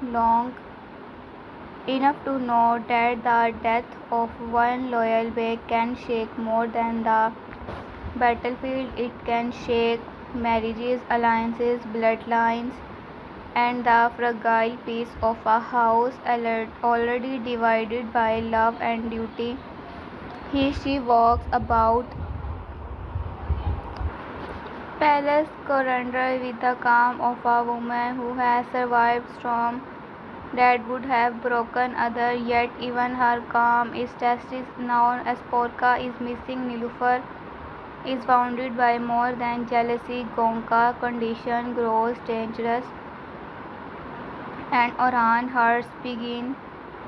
long enough to know that the death of one loyal bee can shake more than the battlefield. It can shake marriages, alliances, bloodlines, and the fragile peace of a house already divided by love and duty. She walks about palace corridor with the calm of a woman who has survived storm that would have broken others, yet even her calm is tested now as Porka is missing. Nilufar is wounded by more than jealousy. Gonka condition grows dangerous, and Orhan hearts begin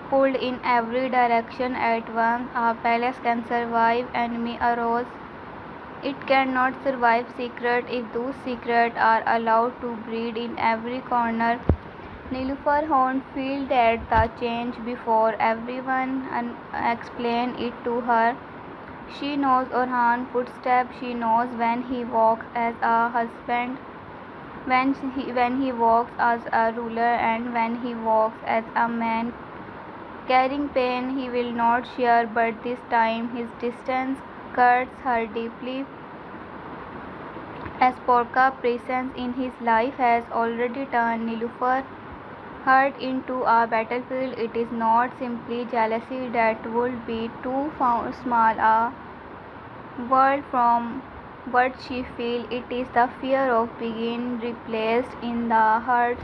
pulled in every direction at once. A palace can survive enemy arrows. It cannot survive secret if those secrets are allowed to breed in every corner. Nilufar Horn feels that the change before everyone explain it to her. She knows Orhan's footsteps. She knows when he walks as a husband, when he walks as a ruler, and when he walks as a man carrying pain he will not share. But this time his distance cuts her deeply, as Porka's presence in his life has already turned Nilufar hurt into a battlefield. It is not simply jealousy that would be too small a word from what she feels. It is the fear of being replaced in the heart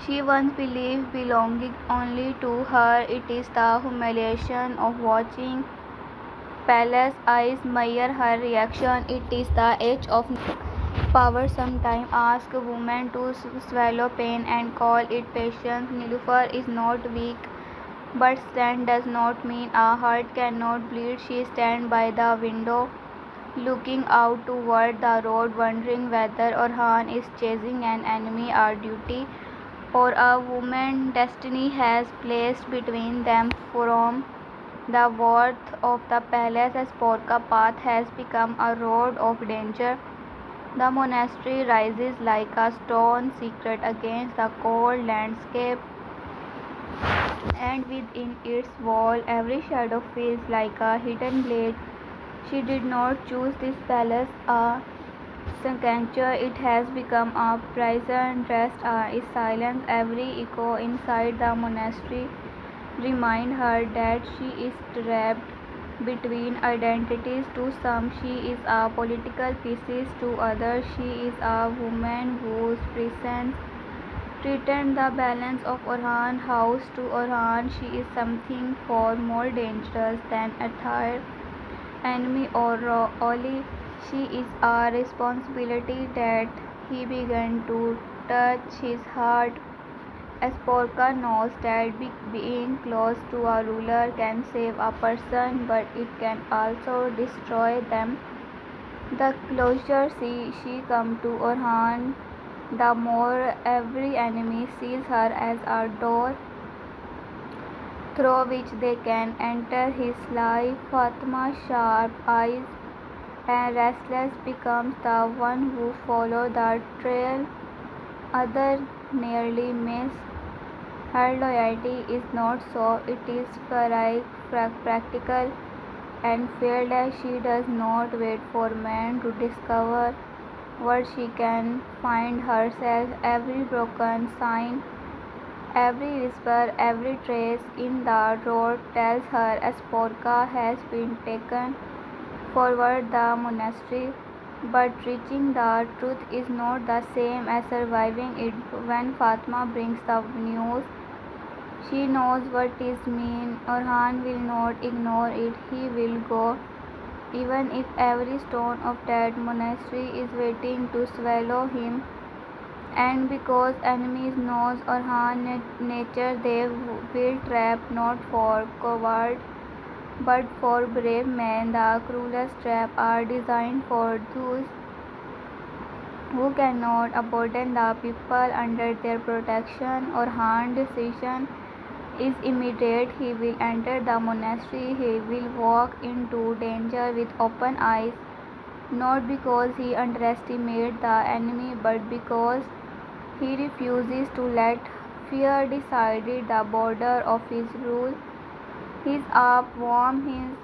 she once believed belonging only to her. It is the humiliation of watching palace eyes mirror her reaction. It is the edge of power sometimes asks a woman to swallow pain and call it patience. Nilufar is not weak, but stand does not mean a heart cannot bleed. She stands by the window, looking out toward the road, wondering whether Orhan is chasing an enemy or duty, or a woman destiny has placed between them. From the worth of the palace as Porka path has become a road of danger. The monastery rises like a stone secret against the cold landscape, and within its wall every shadow feels like a hidden blade. She did not choose this palace a sanctuary, it has become a prison. Dressed is silence. Every echo inside the monastery reminds her that she is trapped between identities. To some, she is a political pieces, to others, she is a woman whose presence threatens the balance of Orhan's house. To Orhan, she is something far more dangerous than a third enemy or Oli. She is a responsibility that he began to touch his heart. As Porka knows that being close to a ruler can save a person, but it can also destroy them. The closer she comes to Orhan, the more every enemy sees her as a door through which they can enter his life. Fatma's sharp eyes and restless becomes the one who follow the trail others nearly miss. Her loyalty is not soft, it is practical and fearless. She does not wait for men to discover what she can find herself. Every broken sign, every whisper, every trace in the road tells her a Sporka has been taken forward the monastery. But reaching the truth is not the same as surviving it. When Fatma brings the news, she knows what it means. Orhan will not ignore it. He will go, even if every stone of that monastery is waiting to swallow him. And because enemies knows Orhan's nature, they will trap not for coward but for brave men. The cruelest traps are designed for those who cannot abandon the people under their protection. Orhan's decision is immediate. He will enter the monastery. He will walk into danger with open eyes, not because he underestimates the enemy, but because he refuses to let fear decided the border of his rule. His arm warmed,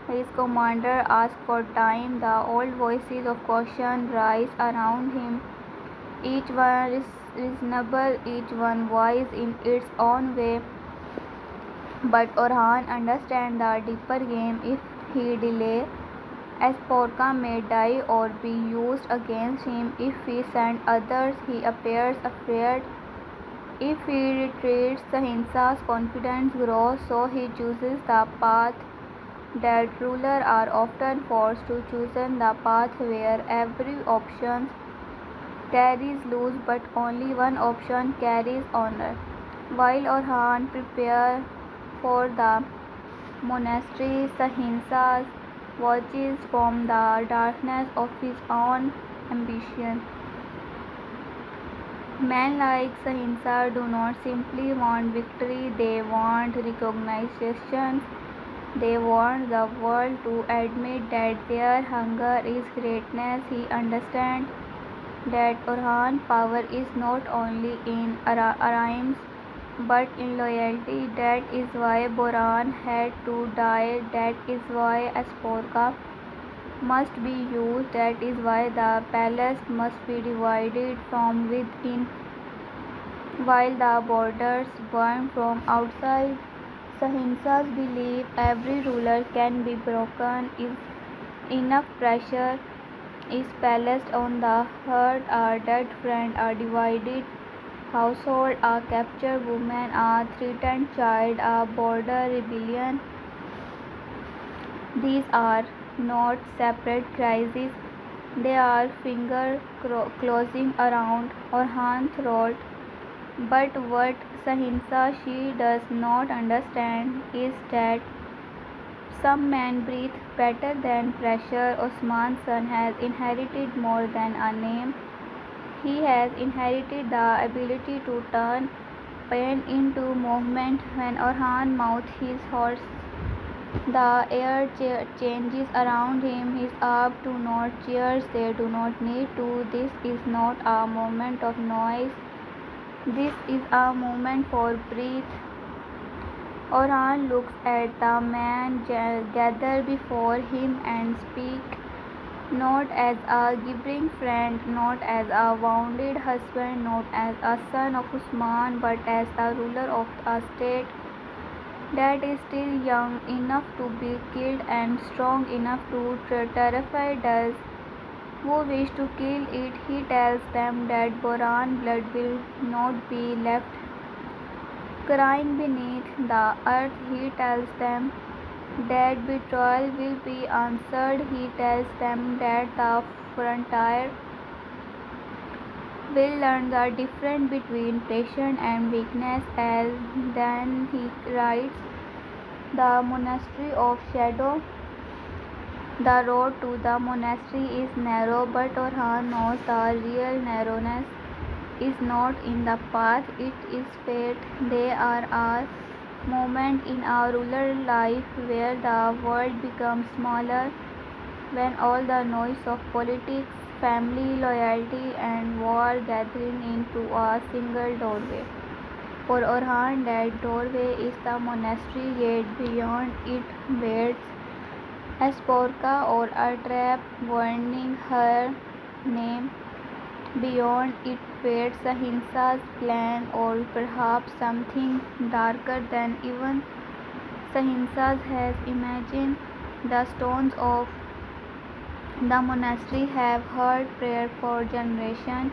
his commander asked for time. The old voices of caution rise around him, each one reasonable, each one wise in its own way. But Orhan understands the deeper game. If he delay, Asporka may die or be used against him. If he sends others, he appears afraid. If he retreats, Sahinsa's confidence grows, so he chooses the path that rulers are often forced to choose, the path where every option carries loss but only one option carries honor. While Orhan prepares for the monastery, Sahinsa watches from the darkness of his own ambition. Men like Sahinsa do not simply want victory, they want recognition. They want the world to admit that their hunger is greatness. He understands that Orhan's power is not only in arms but in loyalty. That is why Boran had to die. That is why Asporka must be used. That is why the palace must be divided from within while the borders burn from outside. Sahinsa's belief every ruler can be broken if enough pressure is placed on the heart. A dead friend, a divided household, a captured woman, a threatened child, a border rebellion. These are not separate crises, they are finger closing around Orhan's throat. But what Sahinsa she does not understand is that some men breathe better than pressure. Osman's son has inherited more than a name. He has inherited the ability to turn pain into movement. When Orhan mounts his horse, the air changes around him. His arms do not cheers, they do not need to. This is not a moment of noise. This is a moment for breath. Orhan looks at the man gathered before him and speaks, not as a giving friend, not as a wounded husband, not as a son of Usman, but as the ruler of a state that is still young enough to be killed and strong enough to terrify those who wish to kill it. He tells them that Boran blood will not be left crying beneath the earth. He tells them that betrayal will be answered. He tells them that the frontier will learn the difference between patience and weakness. As then he writes, the monastery of shadow. The road to the monastery is narrow, but Orhan knows the real narrowness is not in the path, it is fate. There are moments in our rural life where the world becomes smaller, when all the noise of politics, family, loyalty, and war gathering into a single doorway. For Orhan, that doorway is the monastery, yet beyond it waits a sporka or a trap warning her name. Beyond it waits Sahinsa's plan, or perhaps something darker than even Sahinsa has imagined. The stones of the monastery have heard prayer for generations,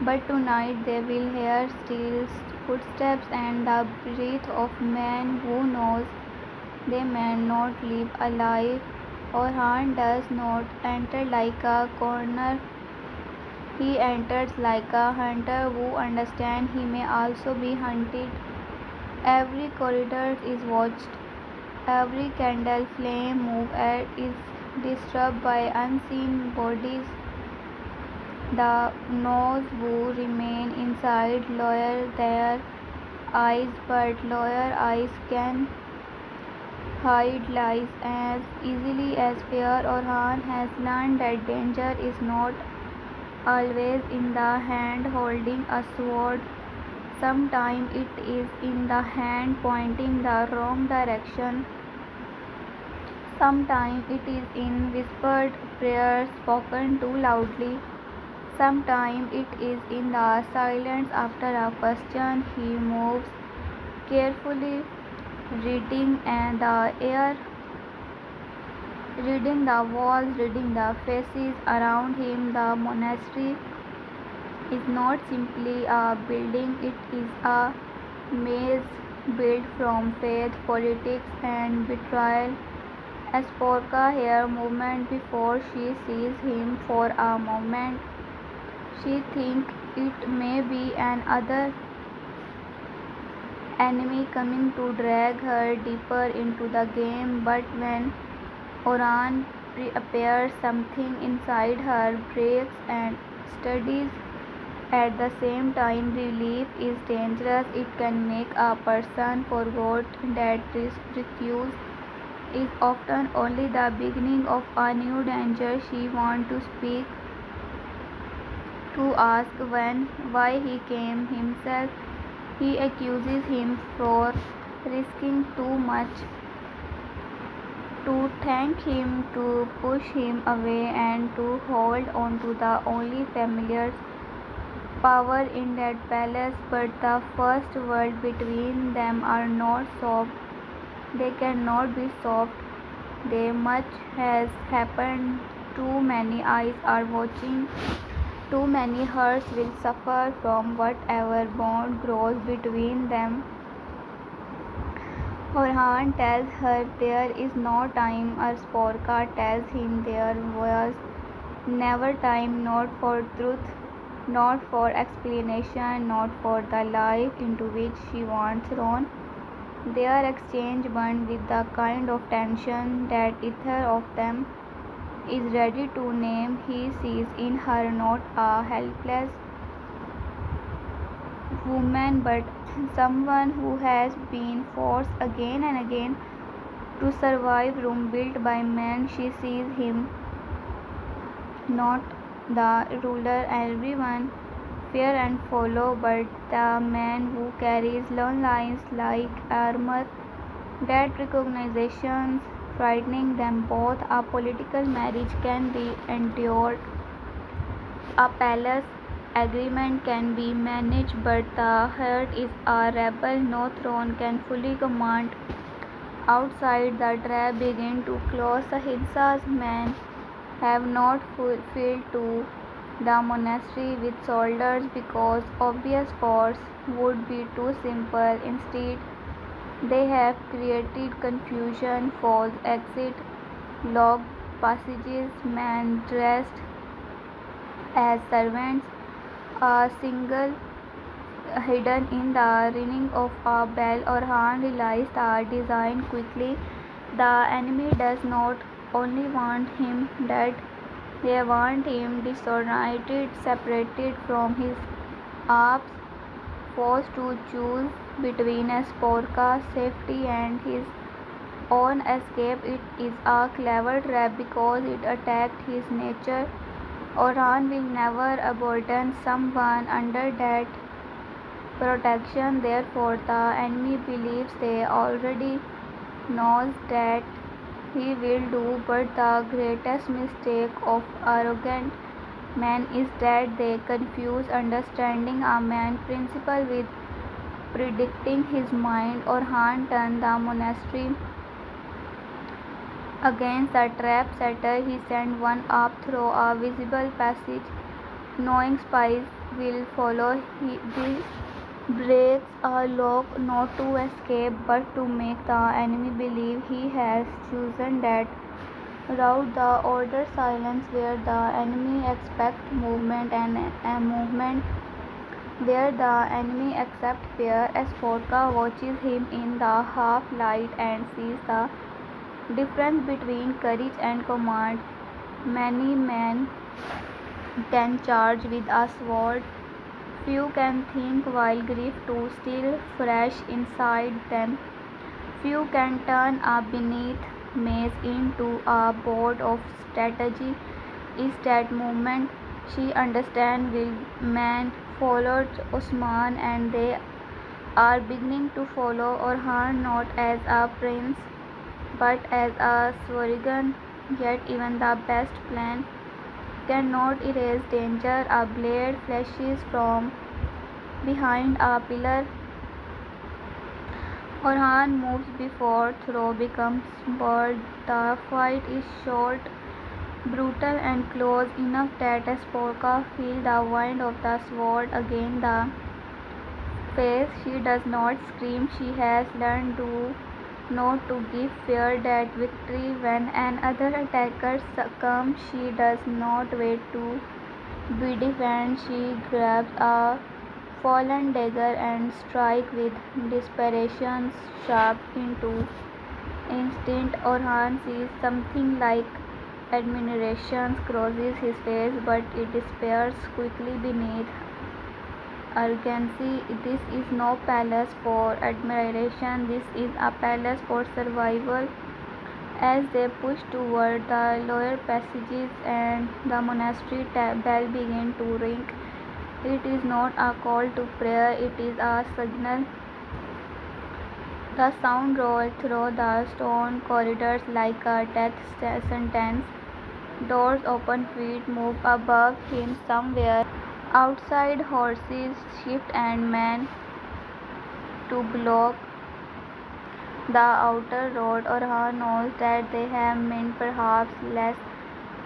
but tonight they will hear still footsteps and the breath of man who knows they may not live alive. Orhan does not enter like a corner. He enters like a hunter who understands he may also be hunted. Every corridor is watched. Every candle flame move is disturbed by unseen bodies. The nose who remain inside lower their eyes, but lower eyes can hide lies as easily as fear. Orhan has learned that danger is not always in the hand holding a sword. Sometimes it is in the hand pointing the wrong direction. Sometimes it is in whispered prayers spoken too loudly. Sometimes it is in the silence after a question. He moves carefully, reading and the air, reading the walls, reading the faces around him. The monastery is not simply a building, it is a maze built from faith, politics, and betrayal. Asporka here moment before she sees him for a moment. She thinks it may be another enemy coming to drag her deeper into the game, but when Oran appears, something inside her breaks and studies. At the same time, relief is dangerous. It can make a person forget that this refuse is often only the beginning of a new danger. She wants to speak, to ask why he came himself. He accuses him for risking too much, to thank him, to push him away, and to hold on to the only familiar power in that palace. But the first world between them are not soft. They cannot be soft. They much has happened. Too many eyes are watching. Too many hearts will suffer from whatever bond grows between them. Orhan tells her there is no time. Sporka tells him there was never time, not for truth, not for explanation, not for the life into which she wants thrown. Their exchange burned with the kind of tension that either of them is ready to name. He sees in her not a helpless woman but someone who has been forced again and again to survive room built by men. She sees him not the ruler everyone fear and follow, but the man who carries long lines like armor. That recognition frightening them both. A political marriage can be endured, a palace agreement can be managed, but the heart is a rebel. No throne can fully command. Outside, the trap begins to close. Ahimsa's men have not filled to the monastery with soldiers because obvious force would be too simple. Instead, they have created confusion, false exit, locked passages, men dressed as servants, a single hidden in the ringing of a bell. Orhan realized the design quickly. The enemy does not only want him dead, they want him disoriented, separated from his ops, forced to choose between Sporka's safety and his own escape. It is a clever trap because it attacked his nature. Orhan will never abandon someone under that protection. Therefore, the enemy believes they already knows that he will do. But the greatest mistake of arrogant men is that they confuse understanding a man's principle with predicting his mind. Orhan turned the monastery against the trap setter. He sent one up through a visible passage, knowing spies will follow. This breaks a lock not to escape but to make the enemy believe he has chosen that route. The order silence where the enemy expects movement and a movement where the enemy accepts fear. Sporka watches him in the half light and sees the difference between courage and command. Many men can charge with a sword. Few can think while grief too still fresh inside them. Few can turn a beneath maze into a board of strategy. Is that movement she understands will man followed Osman, and they are beginning to follow Orhan not as a prince but as a surrogate. Yet even the best plan cannot erase danger. A blade flashes from behind a pillar. Orhan moves before throw becomes bold. The fight is short, brutal, and close enough that Sporka feels the wind of the sword against the face. She does not scream. She has learned to not to give fear that victory. When another attacker succumbs, she does not wait to be defended. She grabs a fallen dagger and strikes with desperation, sharp into instinct. Orhan sees something like admiration crosses his face, but it disappears quickly beneath arrogancy. This is no palace for admiration, this is a palace for survival. As they push toward the lower passages and the monastery bell begins to ring, it is not a call to prayer, it is a signal. The sound rolls through the stone corridors like a death sentence. Doors open, feet move above him somewhere outside. Horses shift and men to block the outer road. Orhan knows that they have meant perhaps less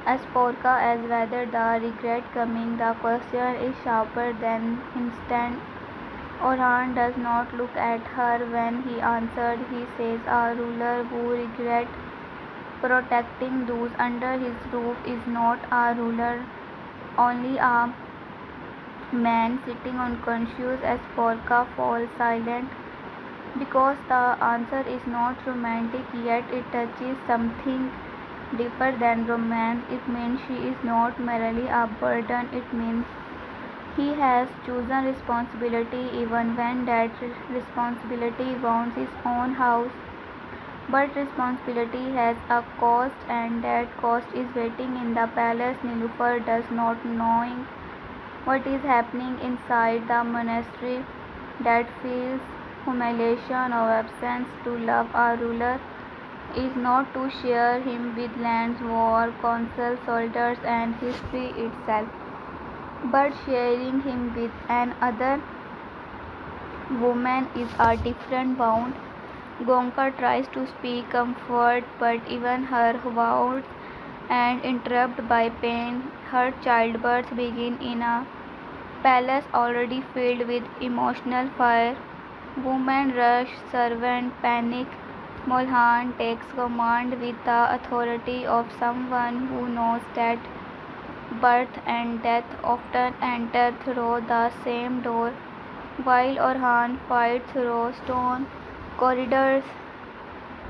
as Porca as whether the regret coming. The question is sharper than instant. Orhan does not look at her when he answered. He says, a ruler who regrets protecting those under his roof is not a ruler, only a man sitting unconscious. As Porca falls silent because the answer is not romantic, yet it touches something deeper than romance. It means she is not merely a burden, it means he has chosen responsibility even when that responsibility wounds his own house. But responsibility has a cost, and that cost is waiting in the palace. Nilufar does not knowing what is happening inside the monastery, that feels humiliation or absence. To love a ruler is not to share him with lands, war, council, soldiers, and history itself, but sharing him with another woman is a different bound. Gonka tries to speak comfort, but even her words and interrupted by pain. Her childbirth begins in a palace already filled with emotional fire. Women rush, servants panic. Mulhan takes command with the authority of someone who knows that birth and death often enter through the same door. While Orhan fights through stone corridors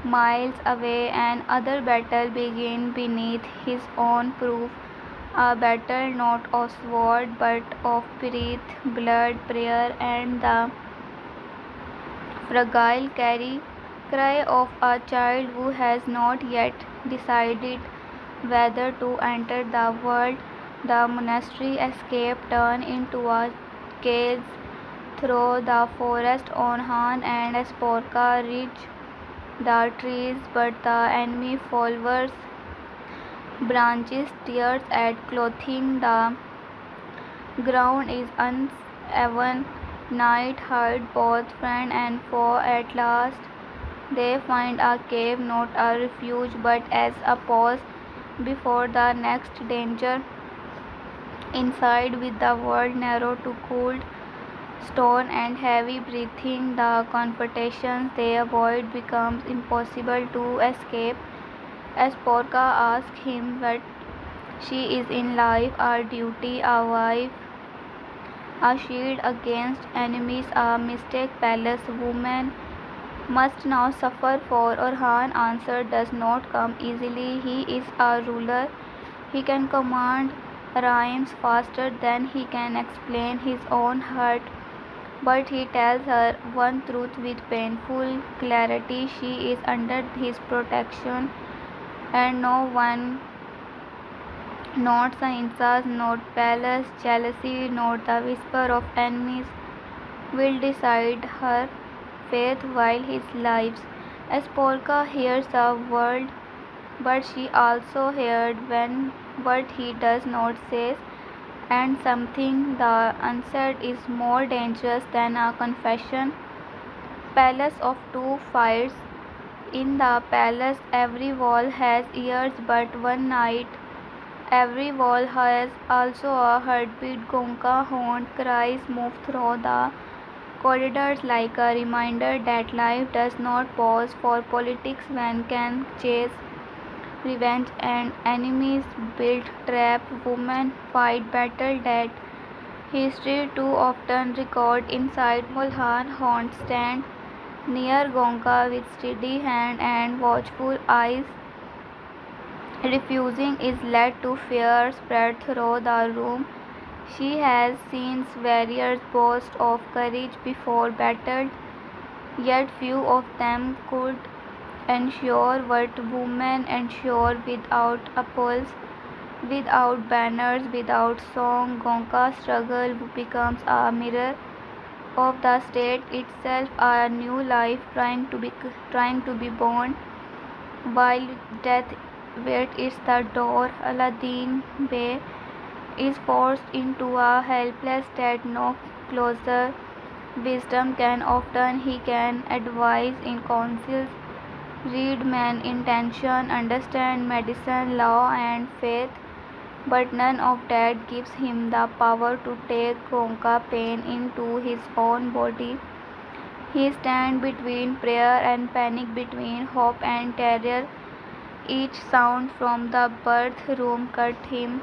miles away, another battle begins beneath his own roof. A battle not of sword but of breath, blood, prayer, and the fragile cry of a child who has not yet decided whether to enter the world. The monastery escape turned into a chase through the forest. Orhan and Sporka reach the trees, but the enemy follows. Branches tears at clothing. The ground is uneven. Night hides both friend and foe. At last, they find a cave, not a refuge, but as a pause before the next danger. Inside, with the world narrow to cold stone and heavy breathing, the confrontations they avoid becomes impossible to escape. As Porca asks him what she is in life, a duty, a wife, a shield against enemies, a mistake. Palace woman must now suffer for. Orhan answer does not come easily. He is a ruler. He can command rhymes faster than he can explain his own hurt. But he tells her one truth with painful clarity. She is under his protection, and no one Not Sahinsas, not palace, jealousy, not the whisper of enemies will decide her fate while his lives. As Polka hears the world, but she also heard when what he does not say, and something the unsaid is more dangerous than a confession. Palace of two fires. In the palace, every wall has ears, but one night every wall has also a heartbeat. Gonka horned cries move through the corridors like a reminder that life does not pause for politics when can chase revenge and enemies build trap women fight battle that history too often record inside Mulhan Horn stand near Gonka with steady hand and watchful eyes. Refusing is led to fear spread through the room. She has seen warriors boast of courage before battle, yet few of them could ensure what women ensure without apples, without banners, without song. Gonka's struggle becomes a mirror of the state itself, a new life trying to be born, while death waits at the door. Aladdin Bey is forced into a helpless state, no closer. Wisdom can often he can advise in councils, read man intention, understand medicine, law and faith, but none of that gives him the power to take Gonka pain into his own body. He stands between prayer and panic, between hope and terror. Each sound from the birth room cut him.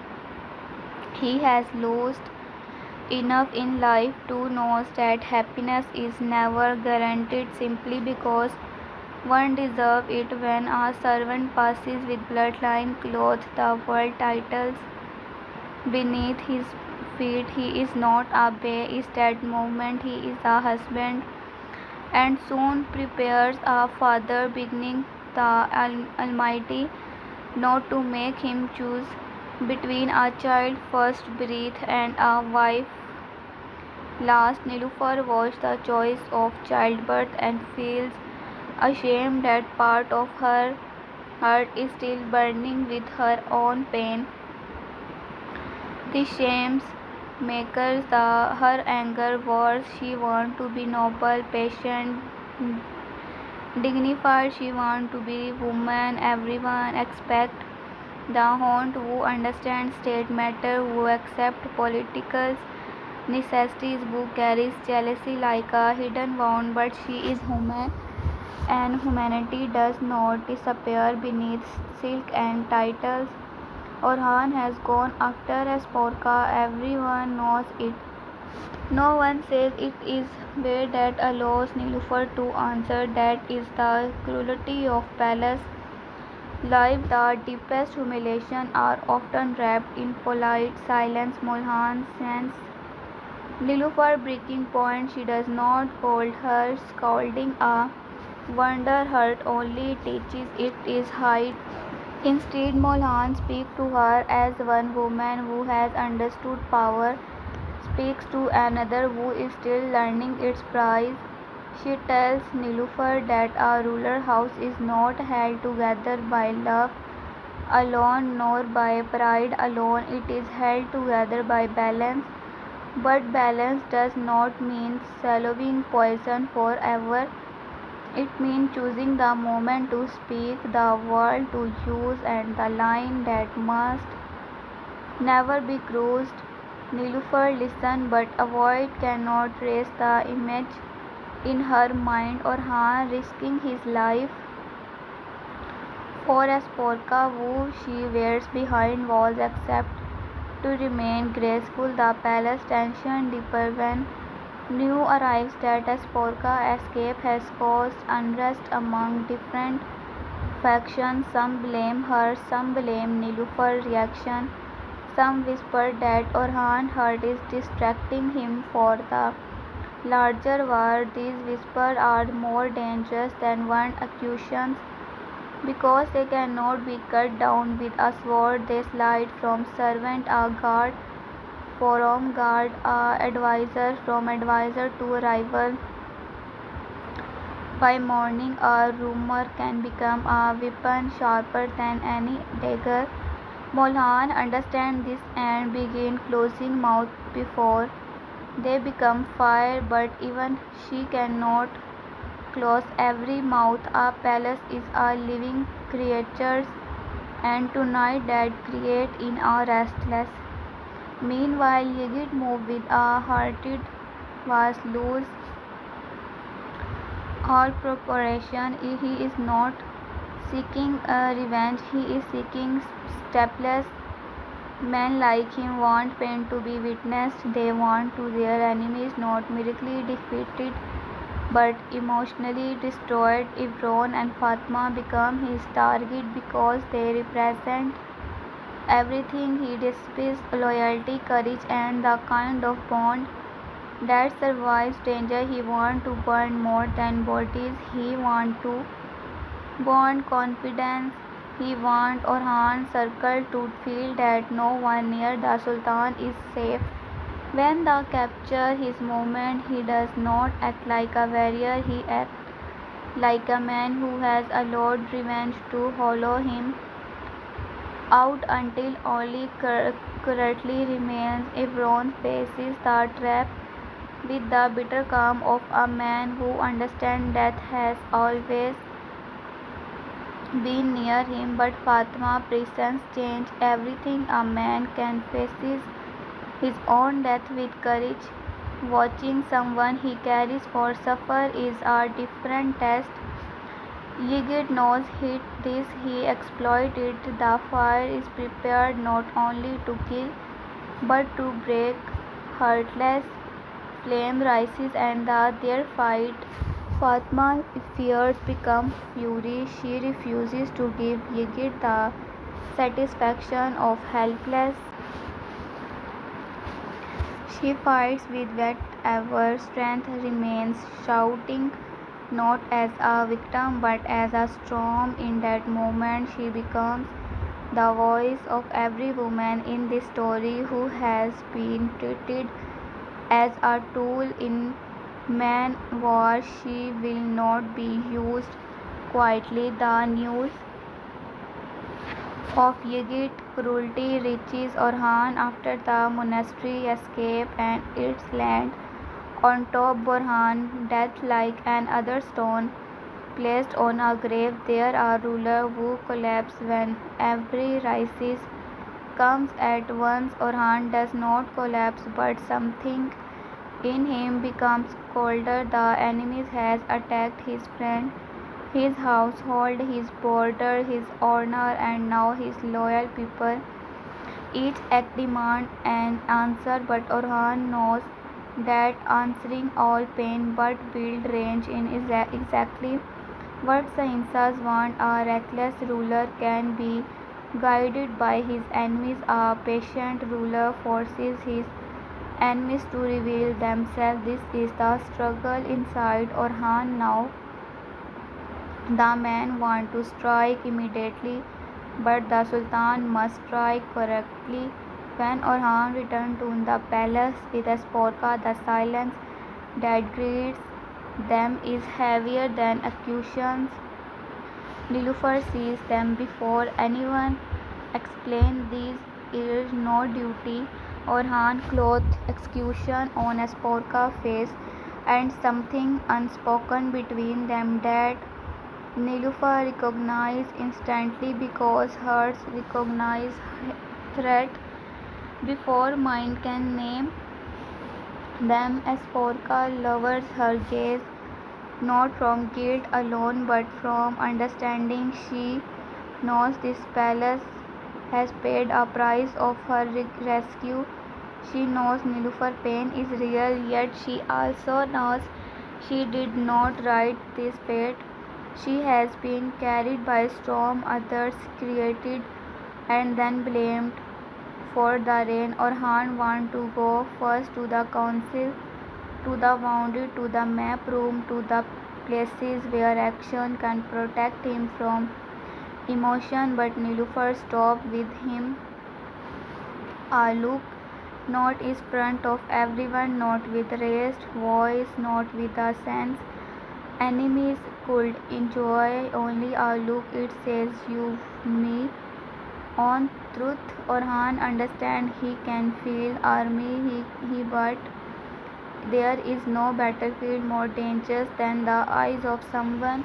He has lost enough in life to know that happiness is never guaranteed simply because one deserves it. When a servant passes with bloodline clothes the world titles beneath his feet, he is not a bey. Is that moment he is a husband and soon prepares a father, beginning the Almighty not to make him choose between a child first breath and a wife last. Nilufar watched the choice of childbirth and feels ashamed that part of her heart is still burning with her own pain. The shames makes her anger worse. She wants to be noble, patient, dignified. She wants to be woman everyone expect. The haunt who understands state matter, who accept political necessities, who carries jealousy like a hidden wound, but she is human and humanity does not disappear beneath silk and titles. Orhan has gone after Esporca, everyone knows it. No one says it is way that allows Nilufar to answer. That is the cruelty of palace life. The deepest humiliation are often wrapped in polite silence. Mulhan sends Nilufar breaking point. She does not hold her scolding a wonder hurt only teaches it is hide. Instead, Mulhan speaks to her as one woman who has understood power speaks to another who is still learning its price. She tells Nilufar that a ruler house is not held together by love alone nor by pride alone, it is held together by balance. But balance does not mean swallowing poison forever. It means choosing the moment to speak, the word to use, and the line that must never be crossed. Nilufar listens but avoid cannot trace the image in her mind or her risking his life for a Sporka who she wears behind walls except to remain graceful. The palace tension deeper when new arrives that Sporka escape has caused unrest among different factions. Some blame her, some blame Nilufar reaction. Some whisper that Orhan Hurt is distracting him for the larger war. These whispers are more dangerous than one accusation. Because they cannot be cut down with a sword, they slide from servant a guard, from guard a advisor, from advisor to a rival. By morning, a rumor can become a weapon sharper than any dagger. Molhan understands this and begins closing mouth before they become fire, but even she cannot close every mouth. A palace is a living creature, and tonight that create in a restless. Meanwhile, Ygritte moved with a hearted was loose all preparation. He is not seeking revenge, he is seeking stepless. Men like him want pain to be witnessed. They want to their enemies not merely defeated but emotionally destroyed. Evron and Fatma become his target because they represent everything he despises: loyalty, courage, and the kind of bond that survives danger. He wants to burn more than bodies. He wants to bond confidence. He wants Orhan's circle to feel that no one near the Sultan is safe. When they capture his movement, he does not act like a warrior. He acts like a man who has allowed revenge to hollow him out until only currently remains. Evron faces the trap with the bitter calm of a man who understands death has always been near him, but Fatma's presence changed everything. A man can face his own death with courage. Watching someone he cares for suffer is a different test. Ygritte knows this. He exploited the fire, is prepared not only to kill but to break. Heartless flame rises and their fight. Fatma's fears become fury. She refuses to give Ygritte the satisfaction of helpless. She fights with whatever strength remains, shouting not as a victim but as a storm. In that moment, she becomes the voice of every woman in this story who has been treated as a tool in man war. She will not be used quietly. The news of Ygritte's cruelty reaches Orhan after the monastery escape and its land on top. Borhan, death like an other stone placed on a grave. There are ruler who collapse when every rises comes at once. Orhan does not collapse, but something in him becomes colder. The enemy has attacked his friend, his household, his border, his honor, and now his loyal people. Each act demands an answer, but Orhan knows that answering all pain but build range in exactly what Sahinsas want. A reckless ruler can be guided by his enemies. A patient ruler forces his enemies to reveal themselves. This is the struggle inside Orhan now. The man wants to strike immediately, but the Sultan must strike correctly. When Orhan returned to the palace with Esporca, the silence that greets them is heavier than accusations. Nilüfer sees them before anyone explains. This is no duty. Orhan clothed execution on Esporca's face, and something unspoken between them that Nilüfer recognized instantly because hers recognize threat before mind can name them. Esporca lowers her gaze not from guilt alone but from understanding. She knows this palace has paid a price of her rescue. She knows Nilüfer's pain is real, yet she also knows she did not write this fate. She has been carried by storm, others created and then blamed for the rain. Orhan wants to go first to the council, to the wounded, to the map room, to the places where action can protect him from emotion, but Nilüfer stopped with him. A look not is front of everyone, not with raised voice, not with a sense. Enemies could enjoy only a look. It says you me on truth. Orhan understand he can feel army he but there is no battlefield more dangerous than the eyes of someone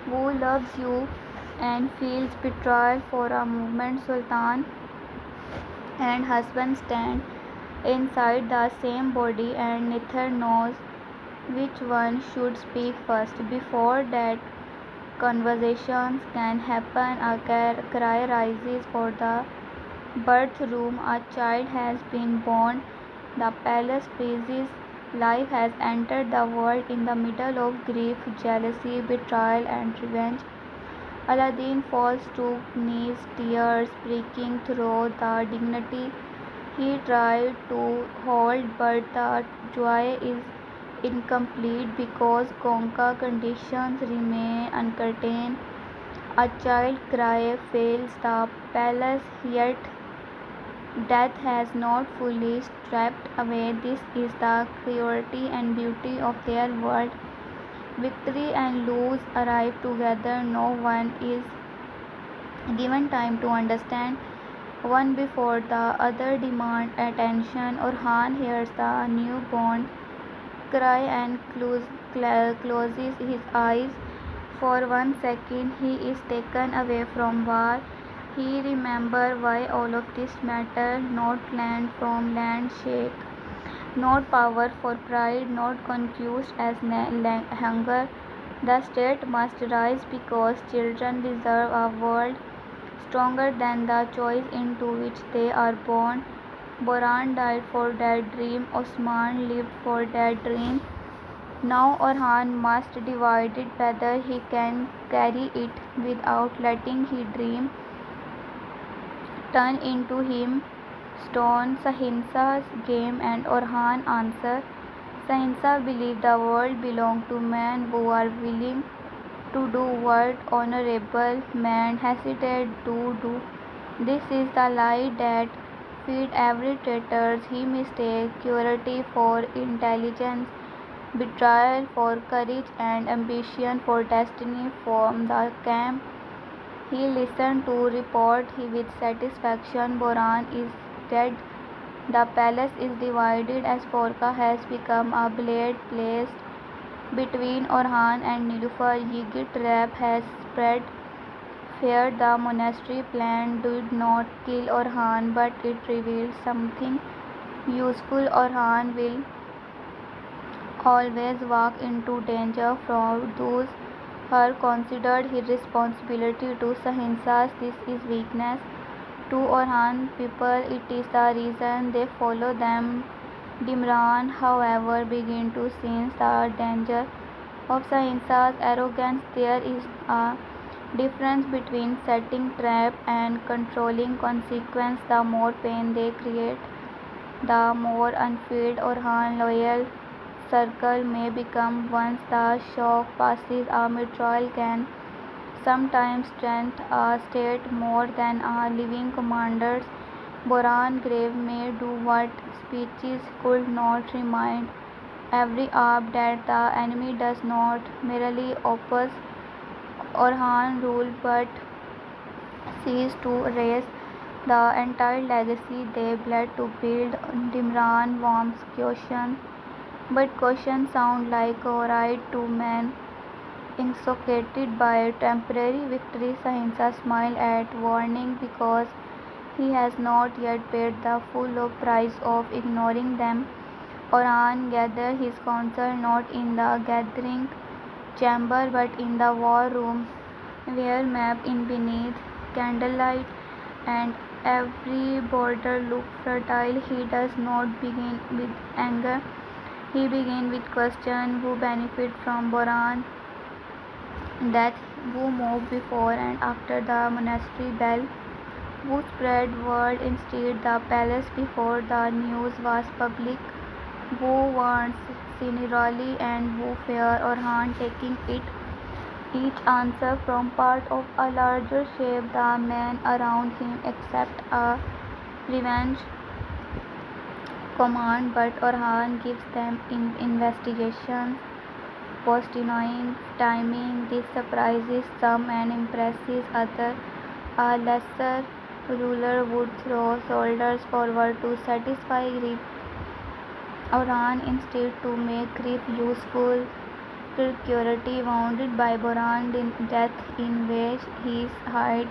who loves you and feels betrayal for a moment. Sultan and husband stand inside the same body and neither knows which one should speak first. Before that conversations can happen, a cry rises for the birth room. A child has been born. The palace freezes. Life has entered the world in the middle of grief, jealousy, betrayal, and revenge. Aladdin falls to knees, tears breaking through the dignity he tried to hold, but the joy is incomplete because Conca conditions remain uncurtained. A child cry fills the palace, yet death has not fully stripped away. This is the cruelty and beauty of their world. Victory and lose arrive together. No one is given time to understand one before the other demand attention. Orhan hears the newborn cry and closes his eyes. For 1 second he is taken away from war. He remembers why all of this matter, not land from land shake, not power for pride, not conquest as hunger. The state must rise because children deserve a world stronger than the choice into which they are born. Boran died for that dream, Osman lived for that dream. Now Orhan must divide it whether he can carry it without letting his dream turn into him stone. Sahinsa's game and Orhan answer. Sahinsa believed the world belonged to men who are willing to do what honorable men hesitate to do. This is the lie that feed every traitor. He mistakes cruelty for intelligence, betrayal for courage, and ambition for destiny. From the camp he listened to report with satisfaction. Boran is dead. The palace is divided as Porka has become a blade placed between Orhan and Nilüfer. Yigit trap has spread. Fear the monastery plan did not kill Orhan, but it revealed something useful. Orhan will always walk into danger from those who considered his responsibility to Sahinsas. This is weakness. To Orhan people, it is the reason they follow them. Dimran, however, began to sense the danger of Sahinsa's arrogance. There is a difference between setting trap and controlling consequence. The more pain they create, the more unfilled Orhan loyal circle may become. Once the shock passes, a betrayal can sometimes strengthen a state more than a living commander's. Boran grave may do what speeches could not. Remind every Arab that the enemy does not merely oppose Orhan rule but seeks to erase the entire legacy they bled to build. Dimran warms caution, but caution sounds like a right to men intoxicated by temporary victory. Sahinsa smiled at warning because he has not yet paid the full price of ignoring them. Orhan gathered his council not in the gathering chamber but in the war room, where mapped in beneath candlelight and every border looked fertile. He does not begin with anger. He begins with question: who benefit from Boran death, who moved before and after the monastery bell, who spread word instead the palace before the news was public, who warned seniorly and who feared Orhan taking it. each answer from part of a larger shape. The men around him accept a revenge command, but Orhan gives them investigations, postponing timing. This surprises some and impresses others. A lesser ruler would throw soldiers forward to satisfy grief, Orhan instead to make grief useful. Security wounded by Boran's death in which he hides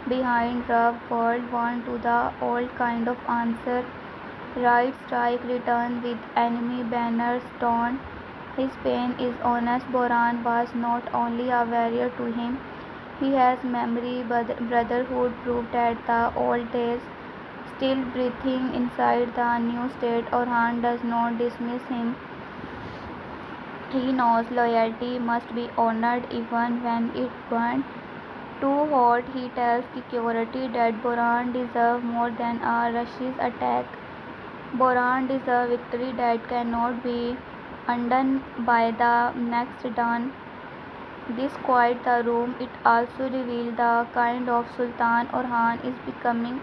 behind rough world want to the old kind of answer. Right strike returns with enemy banners torn. His pain is honest. Boran was not only a warrior to him, he has memory, brotherhood proved at the old days. Still breathing inside the new state, Orhan does not dismiss him. He knows loyalty must be honored even when it burns too hot. He tells security that Boran deserves more than a Russia's attack. Boran deserves victory that cannot be undone by the next dawn. This quiet the room. It also reveals the kind of Sultan Orhan is becoming.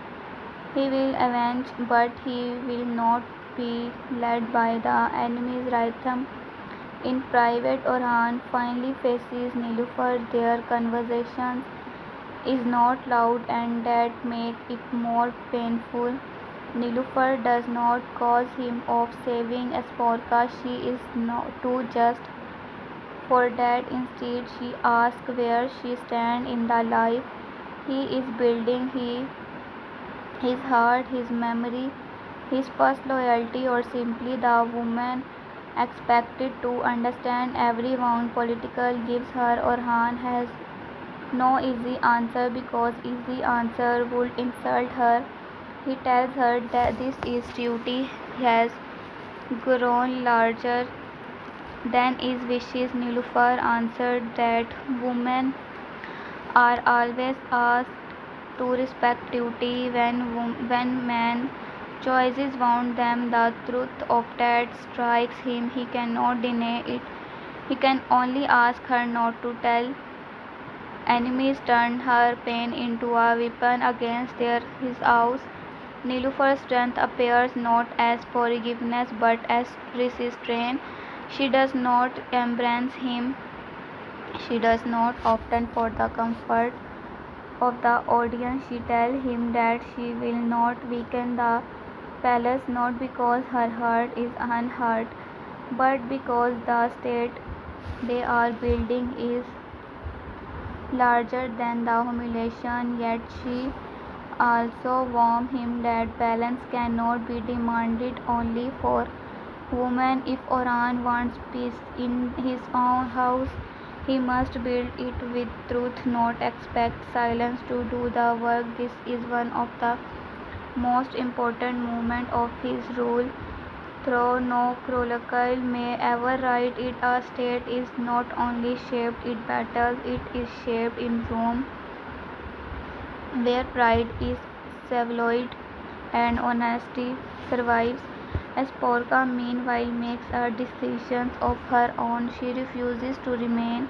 He will avenge, but he will not be led by the enemy's rhythm. In private, Orhan finally faces Nilüfer. Their conversations is not loud, and that makes it more painful. Nilüfer does not accuse him of saving Esporka. She is too just for that. Instead, she asks where she stands in the life he is building. His heart, his memory, his first loyalty, or simply the woman expected to understand everyone. Political gives her. Orhan has no easy answer because easy answer would insult her. He tells her that this is duty has grown larger than his wishes. Nilüfer answered that women are always asked to respect duty when men choices wound them. The truth of that strikes him. He cannot deny it. He can only ask her not to tell. Enemies turned her pain into a weapon against his house. Nilüfer's strength appears not as forgiveness but as restraint. She does not embrace him. She does not often for the comfort of the audience. She tells him that she will not weaken the palace, not because her heart is unhurt, but because the state they are building is larger than the humiliation. Yet she also warned him that balance cannot be demanded only for women. If Orhan wants peace in his own house, he must build it with truth, not expect silence to do the work. This is one of the most important moments of his rule. Though no chronicle may ever write it, a state is not only shaped in battles, it is shaped in Rome, where pride is savaloid and honesty survives. Esporka, meanwhile, makes a decision of her own. She refuses to remain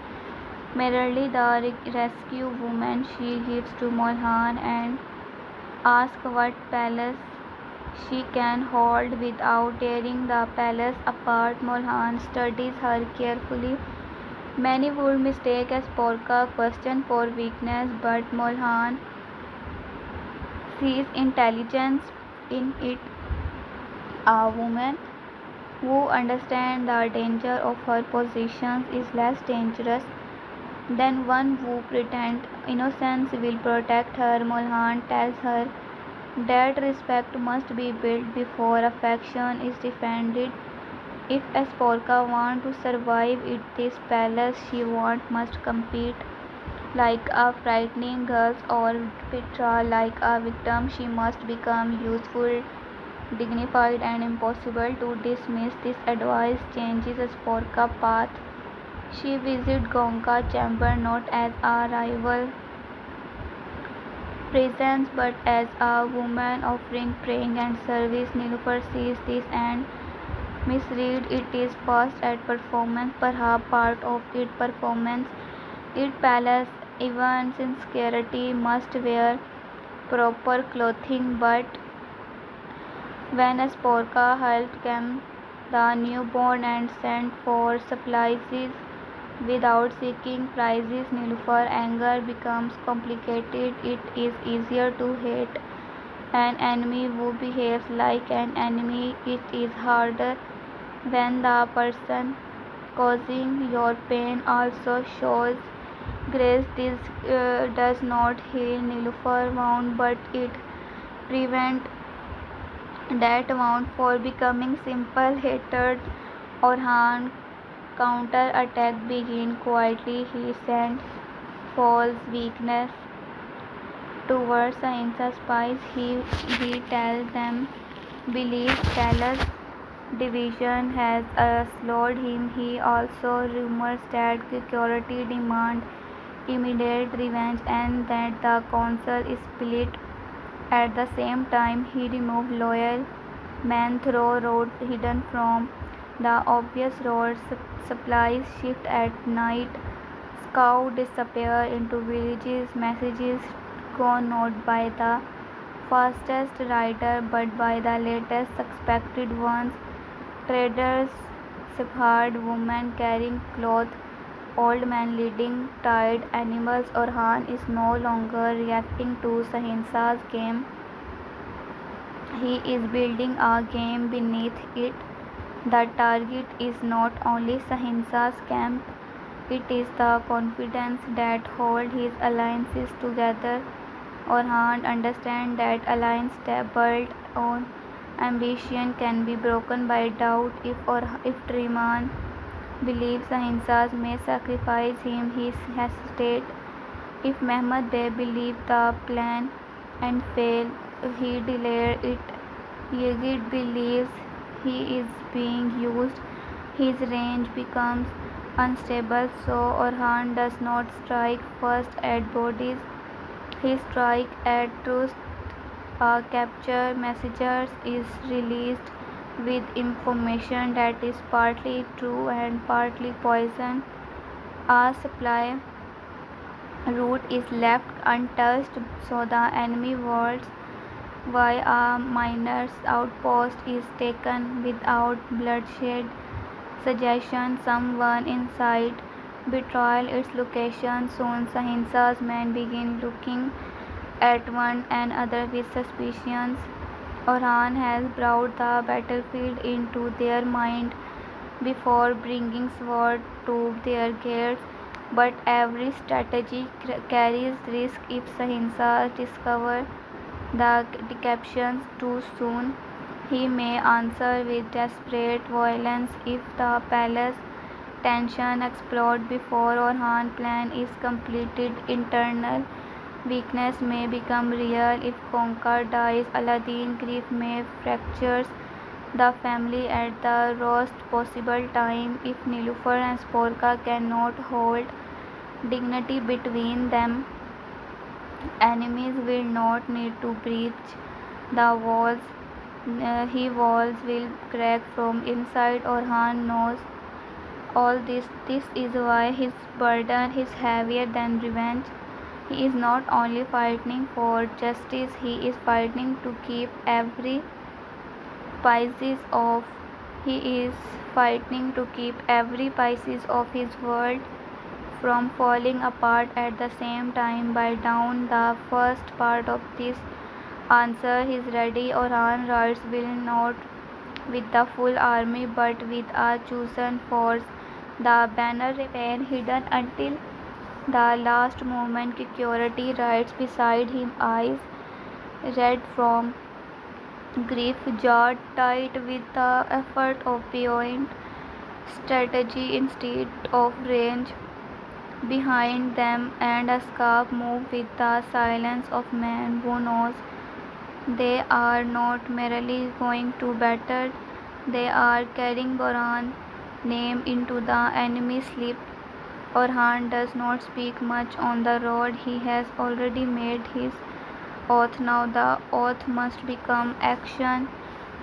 merely the rescue woman. She gives to Molhan and asks what palace she can hold without tearing the palace apart. Molhan studies her carefully. Many would mistake Esporka question for weakness, but Molhan sees intelligence in it. A woman who understands the danger of her position is less dangerous than one who pretends innocence will protect her. Molhan tells her that respect must be built before affection is defended. If Esporka wants to survive in this palace, she must compete like a frightening girl or Petra like a victim. She must become useful, dignified, and impossible to dismiss. This advice changes Esporka's path. She visits Gonka chamber not as a rival presence but as a woman offering praying and service. Nilüfer sees this and misread it is first at performance. Perhaps part of its performance Its palace, even in scarcity, must wear proper clothing, but when Sporka helped came the newborn and sent for supplies without seeking prizes. Nilüfer anger becomes complicated. It is easier to hate an enemy who behaves like an enemy. It is harder when the person causing your pain also shows grace. This does not heal Nilüfer wound, but it prevents that wound from becoming simple hatred. Orhan counter-attack begin quietly. He sent false weakness towards Ahimsa spies. He tells them believe Talas division has slowed him. He also rumors that security demand immediate revenge and that the council is split. At the same time, he removed loyal men through roads hidden from the obvious roads. Supplies shift at night. Scouts disappear into villages. Messages go not by the fastest rider but by the latest suspected ones. Traders, shepherd women carrying cloth, old men leading tied animals. Orhan is no longer reacting to Sahinsa's game. He is building a game beneath it. The target is not only Sahinsa's camp, it is the confidence that holds his alliances together. Orhan understands that alliance built on ambition can be broken by doubt. If Triman believes Ahimsa may sacrifice him, he hesitates. If Mehmet Bey believes the plan and fail, he delays it. Yezid believes he is being used. His range becomes unstable, so Orhan does not strike first at bodies. He strikes at truth. A capture messenger is released with information that is partly true and partly poison. A supply route is left untouched, so the enemy worlds why a miner's outpost is taken without bloodshed. Suggestion someone inside betrayal its location. Soon Sahinsa's men begin looking at one another with suspicions. Orhan has brought the battlefield into their mind before bringing sword to their gates, but every strategy carries risk. If Sahinsa discovers the deceptions too soon, he may answer with desperate violence. If the palace tension explodes before Orhan's plan is completed, internal weakness may become real. If Conquer dies, Aladdin's grief may fracture the family at the worst possible time. If Nilüfer and Sporka cannot hold dignity between them, enemies will not need to breach the walls. Walls will crack from inside. Orhan knows all this. This is why his burden is heavier than revenge. He is not only fighting for justice, he is fighting to keep every pieces of he is fighting to keep every pieces of his world from falling apart at the same time. By down the first part of this answer is ready. Orhan rides will not with the full army but with a chosen force. The banner remains hidden until the last moment. Security rides beside him, eyes red from grief, jaw tight with the effort of beyond strategy instead of range. Behind them and a scarf move with the silence of man who knows they are not merely going to battle, they are carrying Boran's name into the enemy's sleep. Orhan does not speak much on the road. He has already made his oath. Now the oath must become action.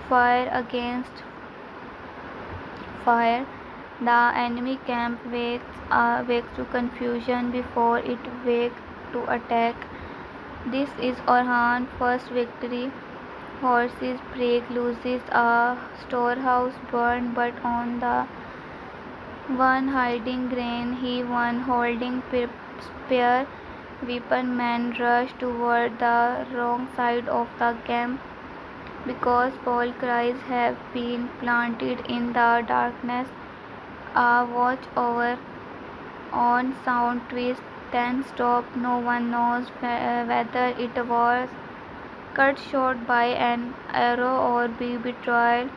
Fire against fire. The enemy camp wakes to confusion before it wakes to attack. This is Orhan's first victory. Horses break loses a storehouse burned, but on the one hiding grain he won holding spear weapon. Men rush toward the wrong side of the camp because Paul cries have been planted in the darkness. A watch over on sound twist, then stop. No one knows whether it was cut short by an arrow or be betrayal.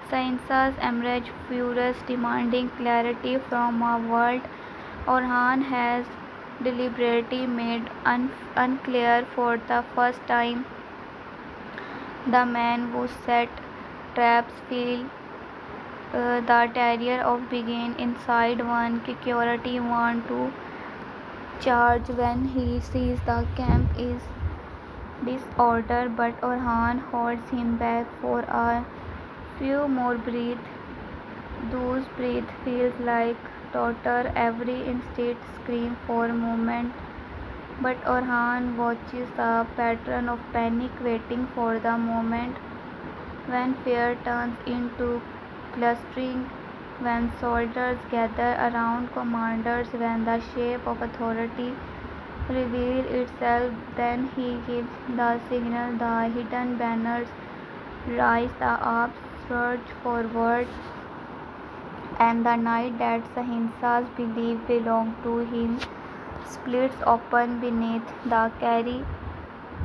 Sansa's emerged furious, demanding clarity from a world Orhan has deliberately made unclear for the first time. The man who set traps feel the terror of being inside one. Security want to charge when he sees the camp is disorder, but Orhan holds him back for a few more breaths. Those breaths feels like torture. Every instinct screams for movement, but Orhan watches a pattern of panic, waiting for the moment when fear turns into clustering, when soldiers gather around commanders, when the shape of authority reveals itself. Then he gives the signal. The hidden banners rise, the arms surge forward, and the night that Sahinsa's belief belonged to him splits open beneath the carry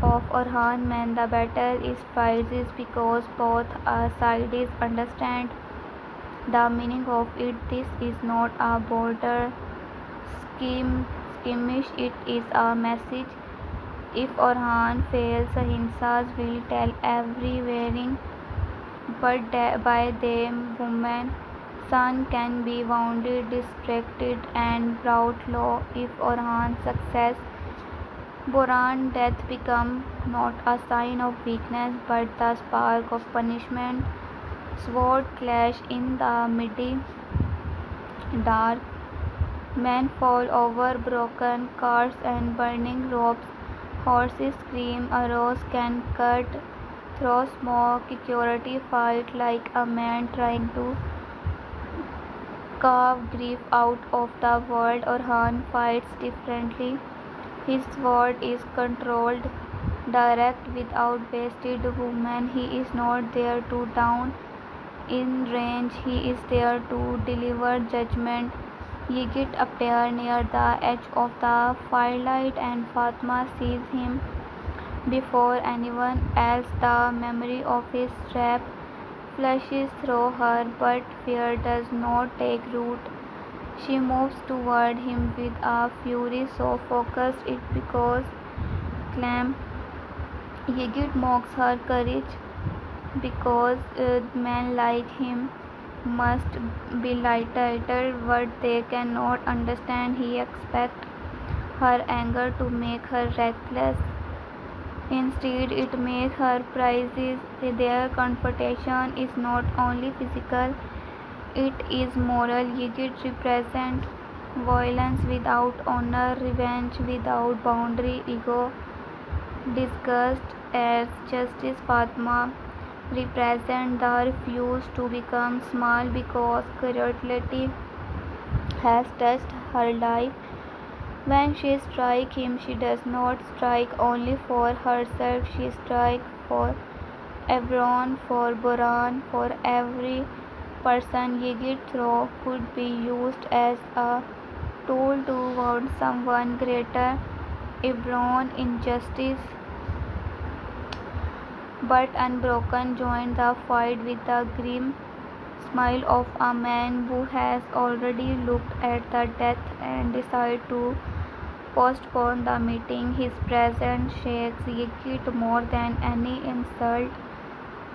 of Orhan men. The battle is prizes because both sides understand the meaning of it. This is not a border skirmish, it is a message. If Orhan fails, Sahinsas will tell every wearing, but by them woman son can be wounded, distracted, and brought low. If Orhan's success, Boran death become not a sign of weakness but the spark of punishment. Sword clash in the midday dark. Men fall over broken carts and burning ropes. Horses scream. Arrows can cut through smoke. Security fight like a man trying to carve grief out of the world. Orhan fights differently. His sword is controlled, direct, without wasted women. He is not there to down in range. He is there to deliver judgment. Yigit appears near the edge of the firelight, and Fatma sees him before anyone else. The memory of his trap flashes through her, but fear does not take root. She moves toward him with a fury so focused it because clam. Yigit mocks her courage because men like him must be lighter, but they cannot understand. He expects her anger to make her reckless. Instead, it makes her prizes. Their confrontation is not only physical, it is moral. Yigit represents violence without honor, revenge without boundary, ego disgust as justice. Fatma represents the refuse to become small because cruelty has touched her life. When she strikes him, she does not strike only for herself, she strikes for everyone, for Boran, for every person. Yigit throw could be used as a tool to wound someone greater. Ebron injustice, but Unbroken joined the fight with the grim smile of a man who has already looked at the death and decided to postpone the meeting. His presence shakes Yigit more than any insult.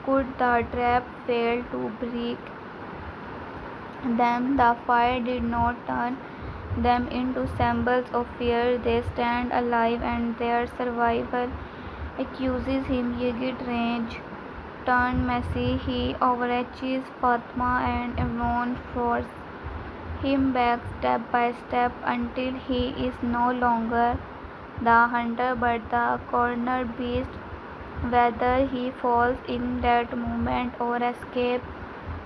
Could the trap fail to break them? The fire did not turn them into symbols of fear. They stand alive, and their survival accuses him. Yigit rage turned messy. He overreaches Fatma and Evon force him back step by step until he is no longer the hunter but the cornered beast. Whether he falls in that moment or escapes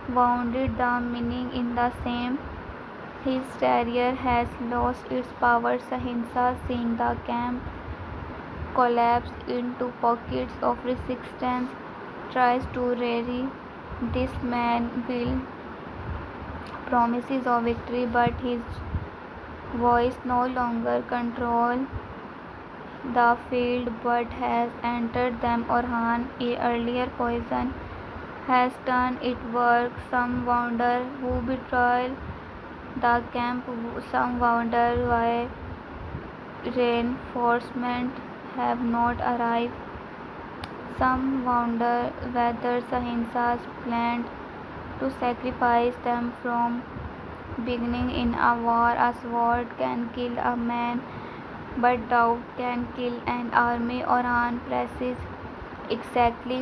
wounded, the meaning in the same. His terrier has lost its power. Sahinsa, seeing the camp collapse into pockets of resistance, tries to rally this man will promises of victory, but his voice no longer controls the field but has entered them. Orhan, a earlier poison, has done its work. Some wonder who betrayed the camp, some wonder why reinforcements have not arrived, some wonder whether Sahinsa's planned to sacrifice them from beginning. In a war. A sword can kill a man, but doubt can kill an army. Orhan presses exactly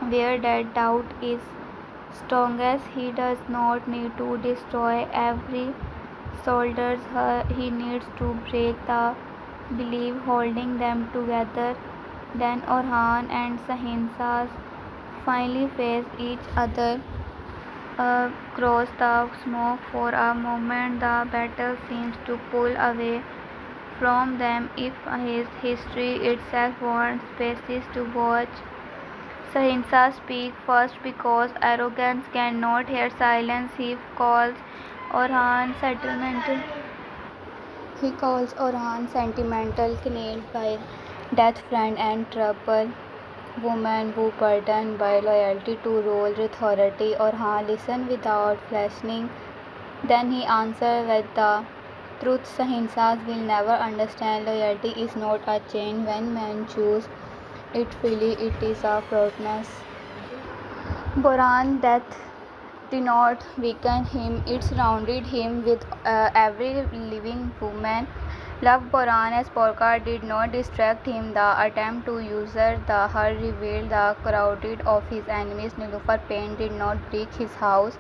where that doubt is strongest. He does not need to destroy every soldier, he needs to break the belief holding them together. Then Orhan and Sahinsa finally face each other across the smoke. For a moment, the battle seems to pull away from them. If his history itself wants spaces to watch, Sahinsa speaks first because arrogance cannot hear silence. Orhan sentimental. He calls Orhan sentimental, killed by death, friend, and trouble. Woman who burdened by loyalty to rule authority. Orhan listen without flinching. Then he answers with the truth. Sahinsas will never understand. Loyalty is not a chain. When men choose it freely, it is a proudness. Boran death did not weaken him, it surrounded him with every living woman. Love Boran as Polka did not distract him. The attempt to usurp the her revealed the crowded of his enemies. Nilufar pain did not break his house.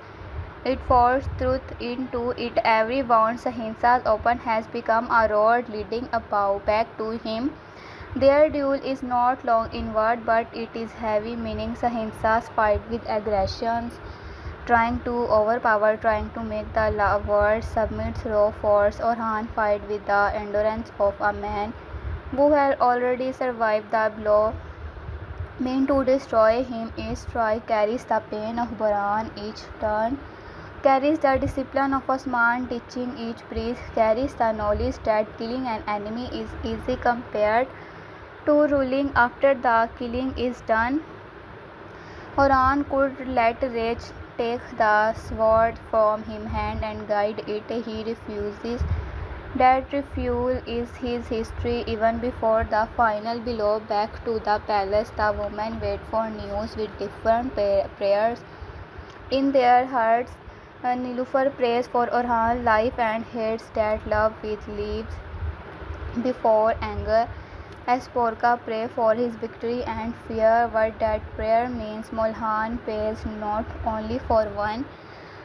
It forced truth into it. Every wound Sahinsa's open has become a road leading back to him. Their duel is not long inward, but it is heavy, meaning Sahinsa's fight with aggressions, trying to overpower, trying to make the world submit through force. Orhan fight with the endurance of a man who had already survived the blow. Mean to destroy him, each strike carries the pain of Boran, each turn carries the discipline of Osman, teaching each priest carries the knowledge that killing an enemy is easy compared to ruling after the killing is done. Orhan could let rage take the sword from his hand and guide it. He refuses. That refusal is his history. Even before the final blow, back to the palace, the women wait for news with different prayers in their hearts. Nilufar prays for Orhan's life and hates that love with leaves before anger. As Porka prays for his victory and fear what that prayer means. Molhan prays not only for one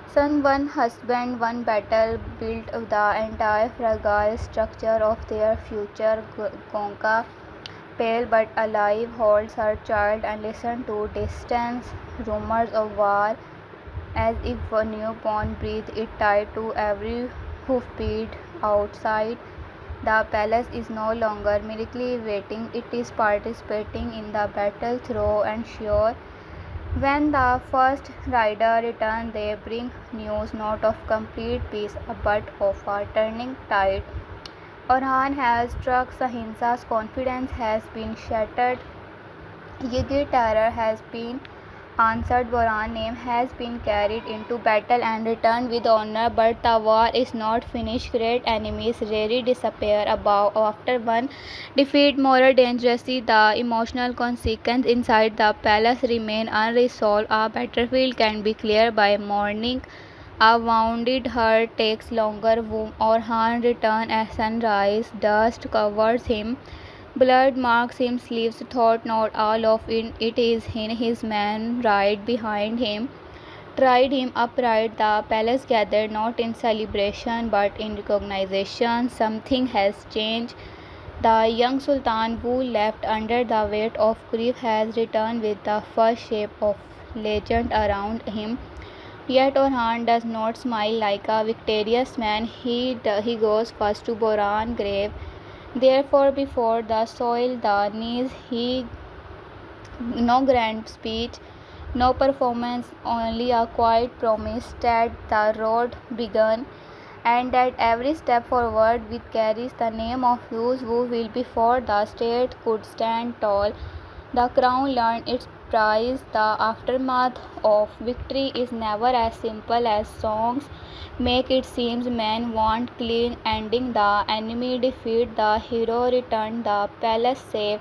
son, one husband, one battle built the entire fragile structure of their future. Gonka, pale but alive, holds her child and listens to distant rumors of war as if a newborn breathes. It tied to every hoofbeat outside. The palace is no longer merely waiting, it is participating in the battle through and sure. When the first rider returns, they bring news not of complete peace but of a turning tide. Orhan has struck. Sahinsa's confidence has been shattered. Yigi terror has been answered. Boran's name has been carried into battle and returned with honor, but the war is not finished. Great enemies rarely disappear after one defeat. More dangerously, the emotional consequences inside the palace remain unresolved. A battlefield can be cleared by morning. A wounded heart takes longer. Orhan returns at sunrise. Dust covers him. Blood marks him, sleeves thought not all of it is in his men right behind him. tried him upright. The palace gathered not in celebration but in recognition. Something has changed. The young Sultan, who left under the weight of grief, has returned with the first shape of legend around him. Yet Orhan does not smile like a victorious man. He goes first to Boran grave. Therefore, before the soil, the knees, he no grand speech, no performance, only a quiet promise that the road begun and that every step forward which carries the name of those who will before the state could stand tall. The crown learned its price. The aftermath of victory is never as simple as songs make it seem. Men want clean ending. The enemy defeat, the hero returned, the palace safe,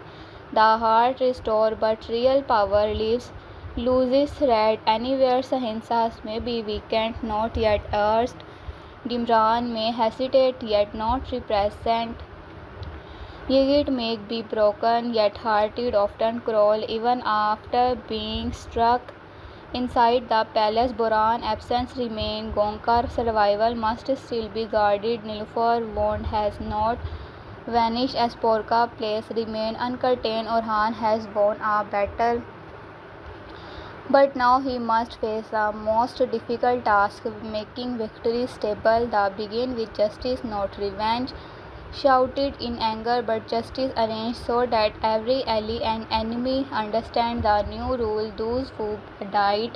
the heart restored, but real power lives loses thread. Anywhere Sahinsas may be weakened, not yet urged. Dimran may hesitate, yet not represent. Yet may be broken, yet hearted often crawl, even after being struck. Inside the palace, Boran absence remain. Gonkar survival must still be guarded. Nilufar wound has not vanished as Porka place remain uncurtained. Orhan has won a battle, but now he must face the most difficult task, making victory stable. The begin with justice, not revenge. Shouted in anger, but justice arranged so that every ally and enemy understand the new rule. Those who died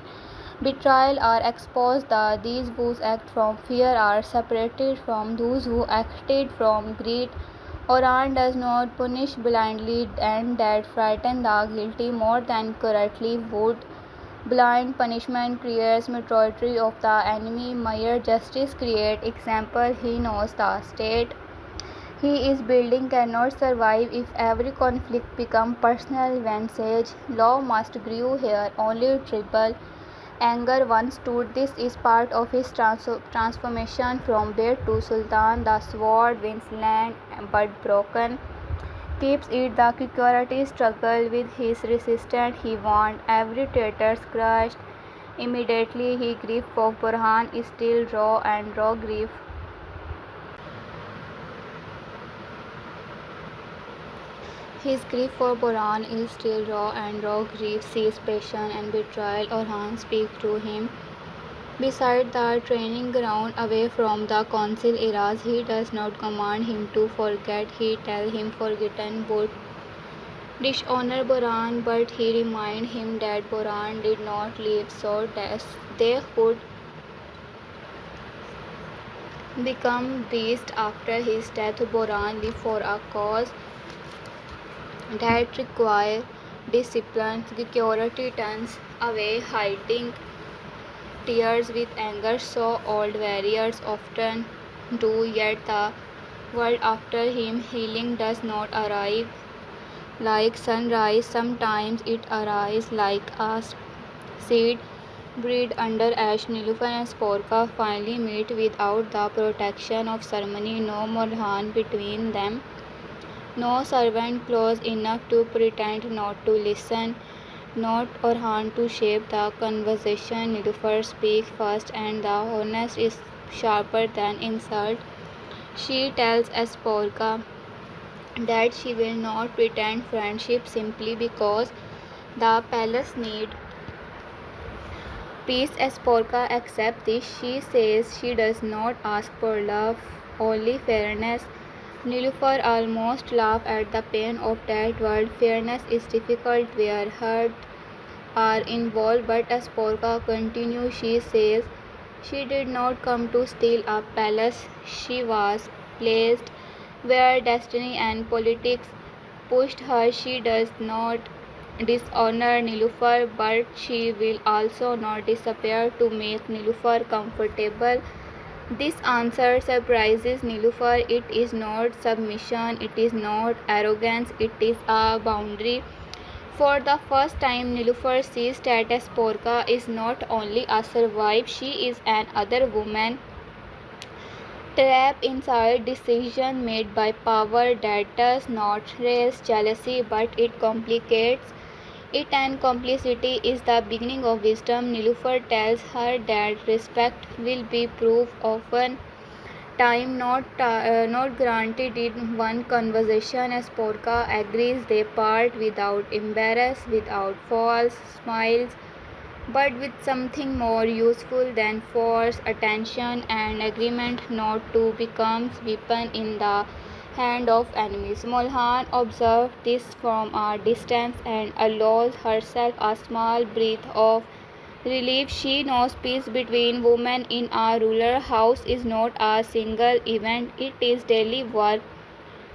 betrayal are exposed. These who act from fear are separated from those who acted from greed. Oran does not punish blindly, and that frighten the guilty more than correctly would. Blind punishment creates maturity of the enemy. Mere justice creates example. He knows the state he is building cannot survive if every conflict becomes personal. When sage law must grow here, only triple anger once stood. This is part of his transformation from bear to sultan. The sword wins land but broken keeps it. The security struggle with his resistance. He wants every traitor crushed. Immediately he grief of Burhan is still raw and raw grief. His grief for Boran is still raw and raw grief sees passion and betrayal. Orhan speaks to him beside the training ground away from the council eras. He does not command him to forget. He tells him forgotten would dishonor Boran, but he reminds him that Boran did not live so that they could become beasts after his death. Boran lived for a cause that require discipline. Security turns away, hiding tears with anger, so old warriors often do. Yet the world after him, healing does not arrive like sunrise. Sometimes it arrives like a seed breed under ash. Nilufar and Sporka finally meet without the protection of ceremony. No more hand between them. No servant close enough to pretend not to listen, not Orhan to shape the conversation. Nilufar speaks first, and the honest is sharper than insult. She tells Esporka that she will not pretend friendship simply because the palace need peace. Esporka accepts this. She says she does not ask for love, only fairness. Nilufar almost laughs at the pain of that word. Fairness is difficult where hurt are involved, but as Porka continues, she says she did not come to steal a palace. She was placed where destiny and politics pushed her. She does not dishonor Nilufar, but she will also not disappear to make Nilufar comfortable. This answer surprises Nilufar. It is not submission, it is not arrogance, it is a boundary. For the first time, Nilufar sees that Esporka is not only a survivor, she is an other woman trapped inside decision made by power that does not raise jealousy but it complicates It and complicity is the beginning of wisdom. Nilüfer tells her that respect will be proved often time not granted in one conversation. As Porca agrees, they part without embarrass, without false smiles, but with something more useful than force, attention, and agreement not to become weapon in the hand of enemies. Molhan observed this from a distance and allows herself a small breath of relief. She knows peace between women in a rural house is not a single event, it is daily work,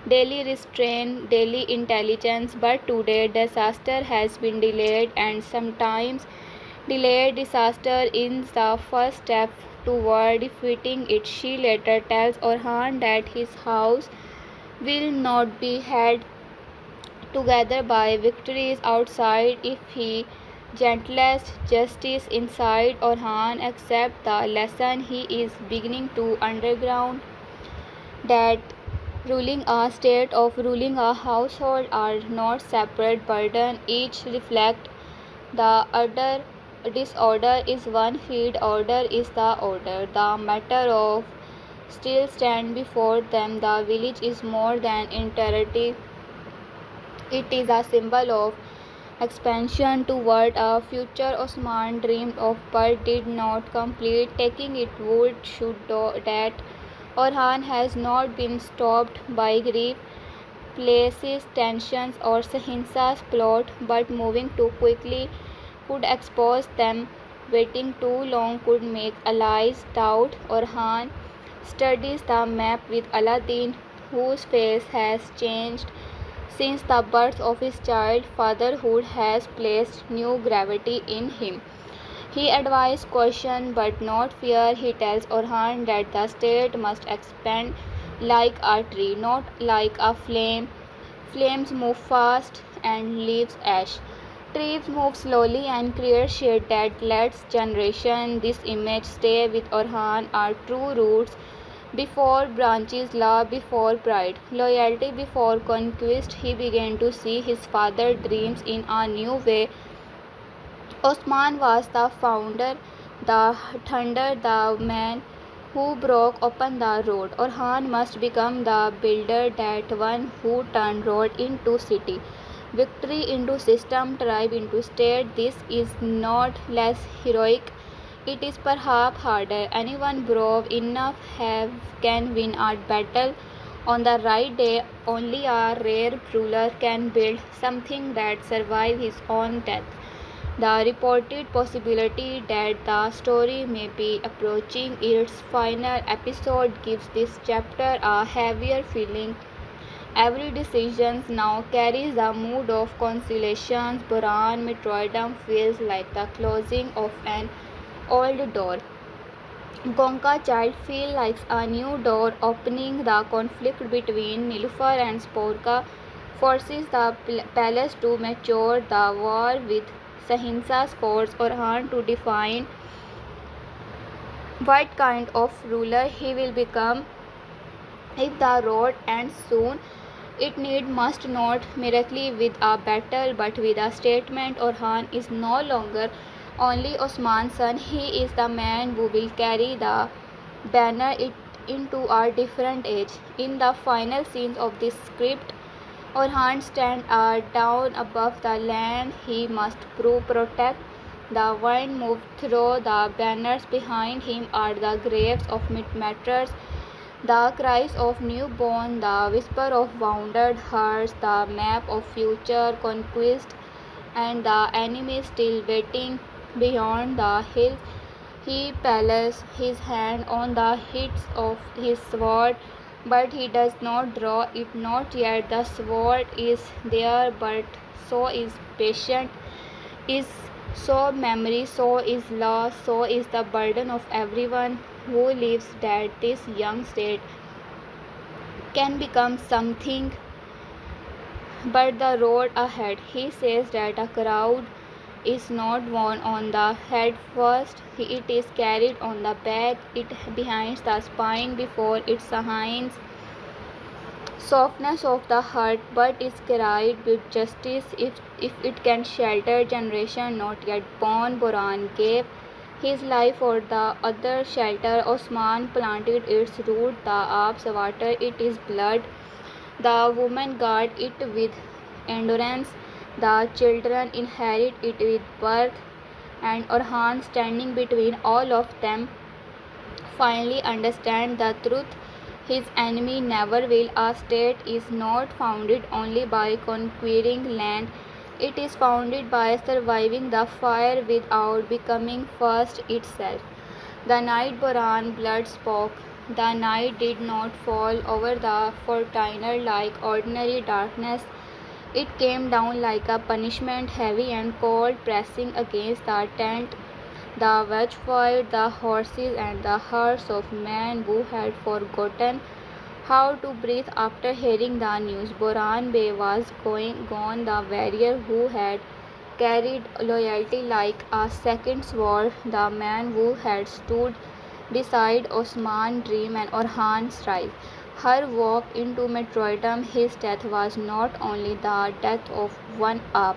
daily restraint, daily intelligence. But today, disaster has been delayed, and sometimes delayed disaster is the first step toward defeating it. She later tells Orhan that his house will not be held together by victories outside if he gentlest justice inside. Orhan accepts the lesson. He is beginning to underground that ruling a state of ruling a household are not separate burden, each reflect the other. Disorder is one feed, order is the order. The matter of still stand before them. The village is more than entirety. It is a symbol of expansion toward a future Osman dreamed of but did not complete. Taking it would should that Orhan has not been stopped by grief, places, tensions, or Sahinsa's plot, but moving too quickly could expose them. Waiting too long could make allies doubt. Orhan studies the map with Aladdin, whose face has changed since the birth of his child. Fatherhood has placed new gravity in him. He advises caution but not fear. He tells Orhan that the state must expand like a tree, not like a flame. Flames move fast and leaves ash. Trees move slowly and create shade that lets generation. This image stay with Orhan are true roots before branches, love before pride, loyalty before conquest. He began to see his father's dreams in a new way. Osman was the founder, the thunder, the man who broke open the road. Orhan must become the builder, that one who turned road into city, victory into system, tribe into state. This is not less heroic. It is perhaps harder. Anyone brave enough can win a battle on the right day. Only a rare ruler can build something that survives his own death. The reported possibility that the story may be approaching its final episode gives this chapter a heavier feeling. Every decision now carries a mood of consolation. Boran Metroidum feels like the closing of an old door. Gonka child feels like a new door opening. The conflict between Nilüfer and Sporka forces the palace to mature. The war with Sahinsa's force Orhan to define what kind of ruler he will become. If the road ends soon, it must not miracle with a battle but with a statement. Orhan is no longer only Osman's son, he is the man who will carry the banner into a different age. In the final scenes of this script, Orhan stands down above the land he must protect. The wind moves through the banners behind him are the graves of martyrs, the cries of newborn, the whisper of wounded hearts, the map of future conquest, and the enemy still waiting beyond the hills. He places his hand on the hilt of his sword, but he does not draw it. Not yet. The sword is there, but so is patience, is so memory, so is loss, so is the burden of everyone who lives, that this young state can become something. But the road ahead, he says that a crowd is not worn on the head first, it is carried on the back, it behind the spine before its hands. softness of the heart, but is carried with justice if it can shelter generation not yet born. Boran gave his life for the other shelter. Osman planted its root, the Alps water it is blood. The women guard it with endurance, the children inherit it with birth, and Orhan, standing between all of them, finally understand the truth. His enemy never will. A state is not founded only by conquering land, it is founded by surviving the fire without becoming first itself. The night Boran blood spoke. The night did not fall over the fortiner like ordinary darkness. It came down like a punishment, heavy and cold, pressing against the tent, the watchfire, the horses, and the hearts of men who had forgotten how to breathe after hearing the news. Boran Bey was gone, the warrior who had carried loyalty like a second sword, the man who had stood beside Osman's dream and Orhan's strife. Her walk into martyrdom, his death was not only the death of one up.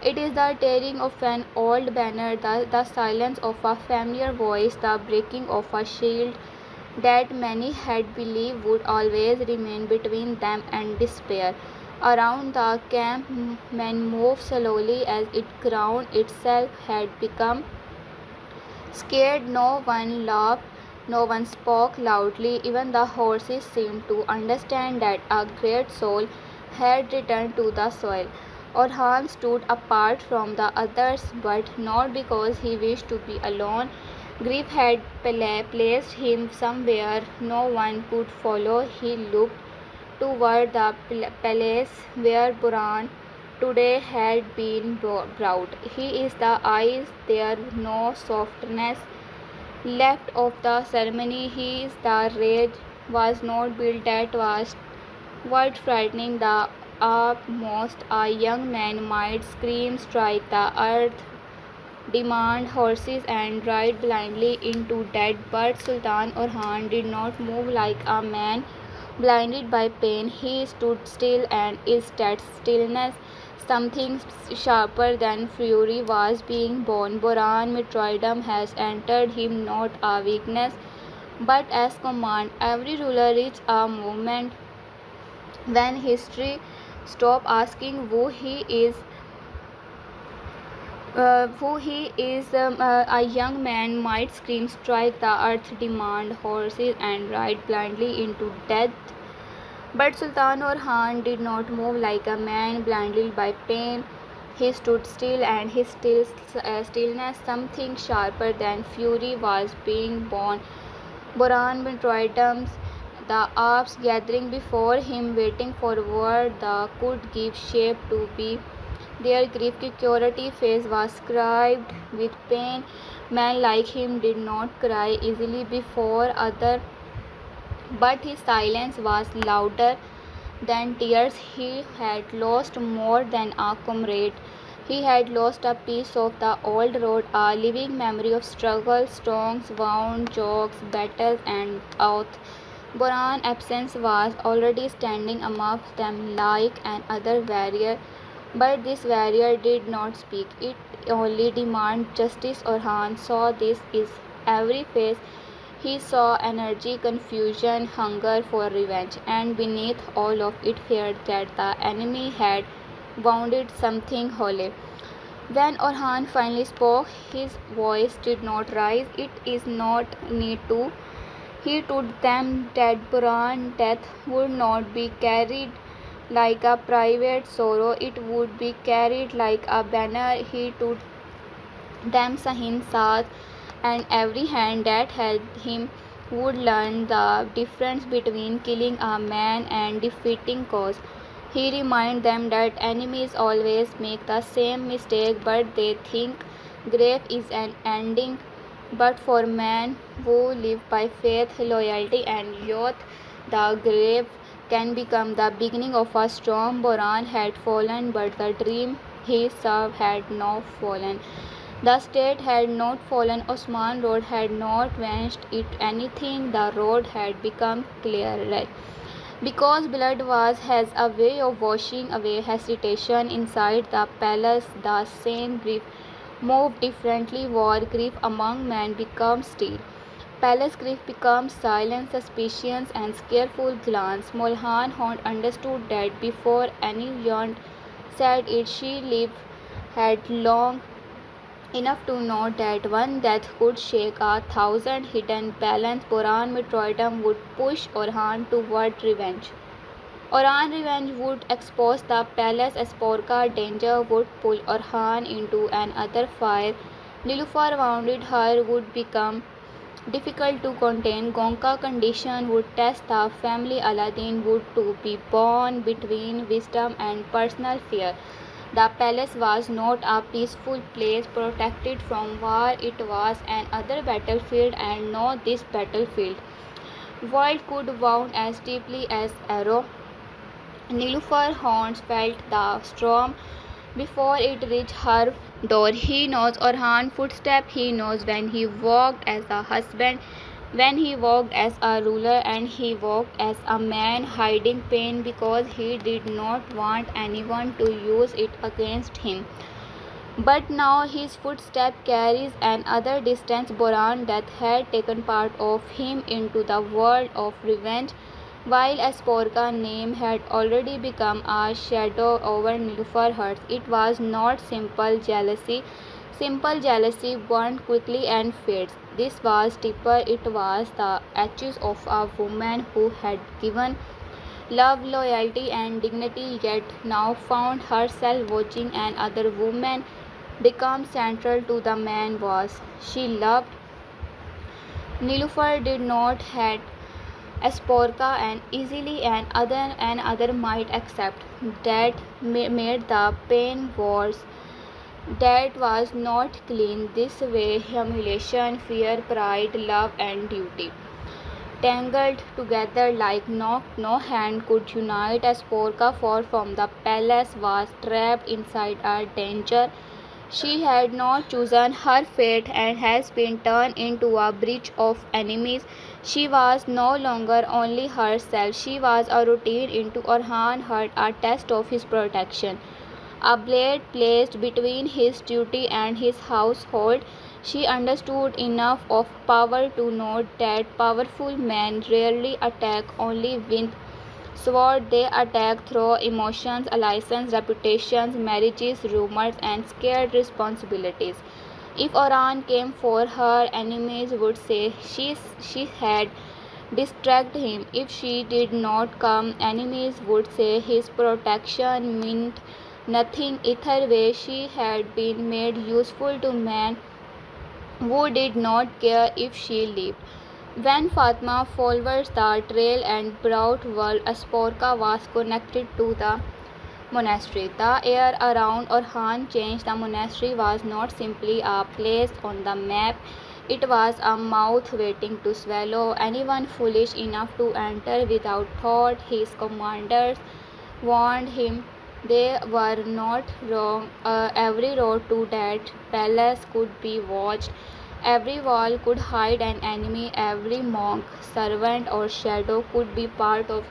It is the tearing of an old banner, the silence of a familiar voice, the breaking of a shield that many had believed would always remain between them and despair. Around the camp, men moved slowly as if ground itself had become scared. No one laughed, no one spoke loudly. Even the horses seemed to understand that a great soul had returned to the soil. Orhan stood apart from the others, but not because he wished to be alone. Grief had placed him somewhere no one could follow. He looked toward the palace where Buran today had been brought. He is the eyes, there no softness left of the ceremony. He is the rage was not built, that was what frightening the utmost. A young man might scream, strike the earth, demand horses, and ride blindly into death, but Sultan Orhan did not move like a man blinded by pain. He stood still, and in that stillness something sharper than fury was being born. Boran Mitroidum has entered him, not a weakness, but as command. Every ruler reaches a moment when history stops asking who he is. A young man might scream, strike the earth, demand horses, and ride blindly into death. But Sultan Orhan did not move like a man blinded by pain. He stood still, and his stillness, something sharper than fury, was being born. Boran Bentroidums, the Alps gathering before him, waiting for word that could give shape to be their grief. Security face was scribed with pain. Men like him did not cry easily before others, but his silence was louder than tears. He had lost more than a comrade. He had lost a piece of the old road, a living memory of struggle, storms, wounds, jokes, battles, and oaths. Boran's absence was already standing amongst them like an other warrior, but this warrior did not speak. It only demanded justice. Orhan saw this in every face. He saw energy, confusion, hunger for revenge, and beneath all of it, fear that the enemy had wounded something holy. When Orhan finally spoke, his voice did not rise. It is not need to. He told them that Buran's death would not be carried like a private sorrow, it would be carried like a banner. He told them Sahinsas, and every hand that held him would learn the difference between killing a man and defeating cause. He reminded them that enemies always make the same mistake, but they think grave is an ending. But for men who live by faith, loyalty, and youth, the grave can become the beginning of a storm. Boran had fallen, but the dream he served had not fallen. The state had not fallen. Osman Road had not vanished. If anything, the road had become clearer. Because blood was has a way of washing away hesitation inside the palace, the same grief moved differently. War grief among men becomes still. Palace grief becomes silent suspicion and scareful glance. Mulhan Hunt understood that before any yarn said it. She lived had long enough to know that one death could shake a thousand hidden balance. Boran Mitroidum would push Orhan toward revenge. Orhan revenge would expose the palace. Sporka danger would pull Orhan into another fire. Nilufar wounded her would become difficult to contain. Gonka condition would test the family. Aladdin would to be born between wisdom and personal fear. The palace was not a peaceful place protected from war. It was another battlefield, and no this battlefield world could wound as deeply as arrow. Nilufar Horns felt the storm before it reached her door. He knows Orhan's footsteps. He knows when he walked as a husband, when he walked as a ruler, and he walked as a man hiding pain because he did not want anyone to use it against him. But now his footstep carries another distance. Boran death had taken part of him into the world of revenge, while Asporka's name had already become a shadow over Nilufar hearts. It was not simple jealousy. Simple jealousy burns quickly and fades. This was deeper. It was the ashes of a woman who had given love, loyalty, and dignity, yet now found herself watching another woman become central to the man was she loved. Nilufar did not hate Asporka and easily another might accept. That made the pain worse. That was not clean. This way humiliation, fear, pride, love, and duty tangled together like no hand could unite. Asporka far from the palace was trapped inside a danger she had not chosen. Her fate and has been turned into a breach of enemies. She was no longer only herself, she was a routine into Orhan heart, a test of his protection, a blade placed between his duty and his household. She understood enough of power to know that powerful men rarely attack only with sword. They attack through emotions, alliances, reputations, marriages, rumors, and scared responsibilities. If Oran came for her, enemies would say she had distracted him. If she did not come, enemies would say his protection meant nothing. Either way, she had been made useful to men who did not care if she lived. When Fatma followed the trail and brought word, Asporka was connected to the monastery. The air around Orhan changed. The monastery was not simply a place on the map, it was a mouth waiting to swallow anyone foolish enough to enter without thought. His commanders warned him they were not wrong. Every road to that palace could be watched. Every wall could hide an enemy. Every monk, servant, or shadow could be part of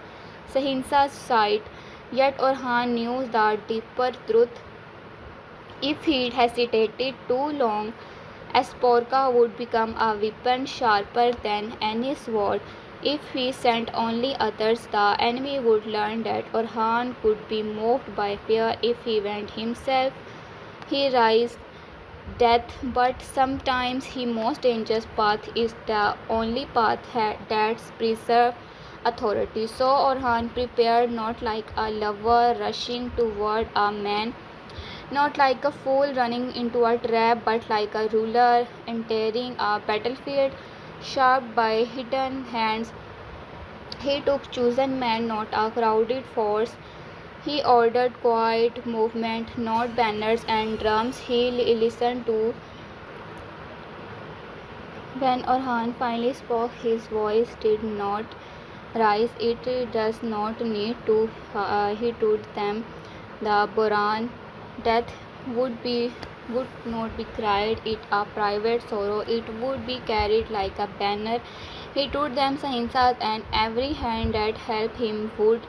Sahinsa's sight. Yet Orhan knew the deeper truth. If he hesitated too long, Asporka would become a weapon sharper than any sword. If he sent only others, the enemy would learn that Orhan could be moved by fear. If he went himself, he risks death. But sometimes his most dangerous path is the only path that's preserved authority. So Orhan prepared not like a lover rushing toward a man, not like a fool running into a trap, but like a ruler entering a battlefield shaped by hidden hands. He took chosen men, not a crowded force. He ordered quiet movement, not banners and drums. He listened to when Orhan finally spoke. His voice did not rise. It does not need to. He told them the Boran death would not be cried it a private sorrow. It would be carried like a banner He taught them Sahinsas, and every hand that helped him would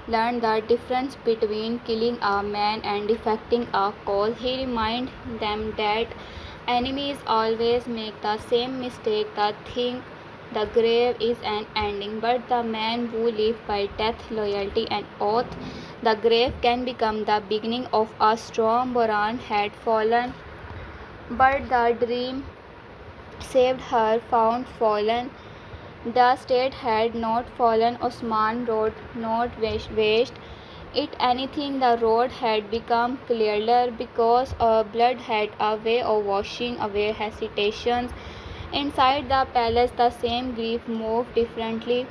learn the difference between killing a man and defecting a cause. He reminded them that enemies always make the same mistake. They think the grave is an ending, but the man who lives by death, loyalty, and oath, the grave can become the beginning of a storm. Boran had fallen, but the dream saved her. Found fallen, the state had not fallen. Osman road not waste it anything. The road had become clearer because blood had a way of washing away hesitations. Inside the palace, the same grief moved differently.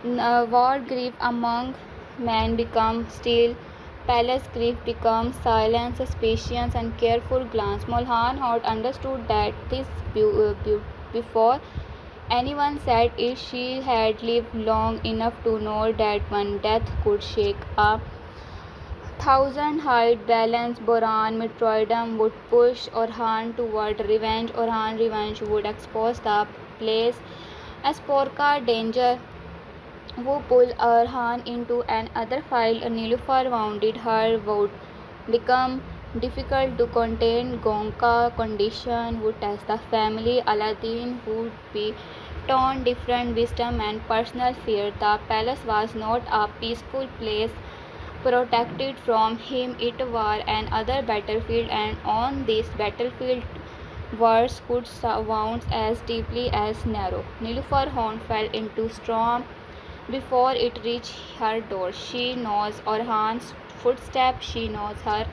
War grief among men becomes still. Palace grief becomes silence, suspicion, and careful glance. Mulhan had understood that this before anyone said it. She had lived long enough to know that one death could shake a thousand height balance. Boran Metroidum would push Orhan toward revenge. Orhan revenge would expose the place. Asporka danger who pulled Orhan into another file. Nilufar wounded her would become difficult to contain. Gonka condition would test the family. Aladdin would be torn different wisdom and personal fear. The palace was not a peaceful place protected from him. It was another battlefield, and on this battlefield words could wound as deeply as narrow. Nilufar Horn fell into storm before it reached her door. She knows Orhan's footsteps. She knows her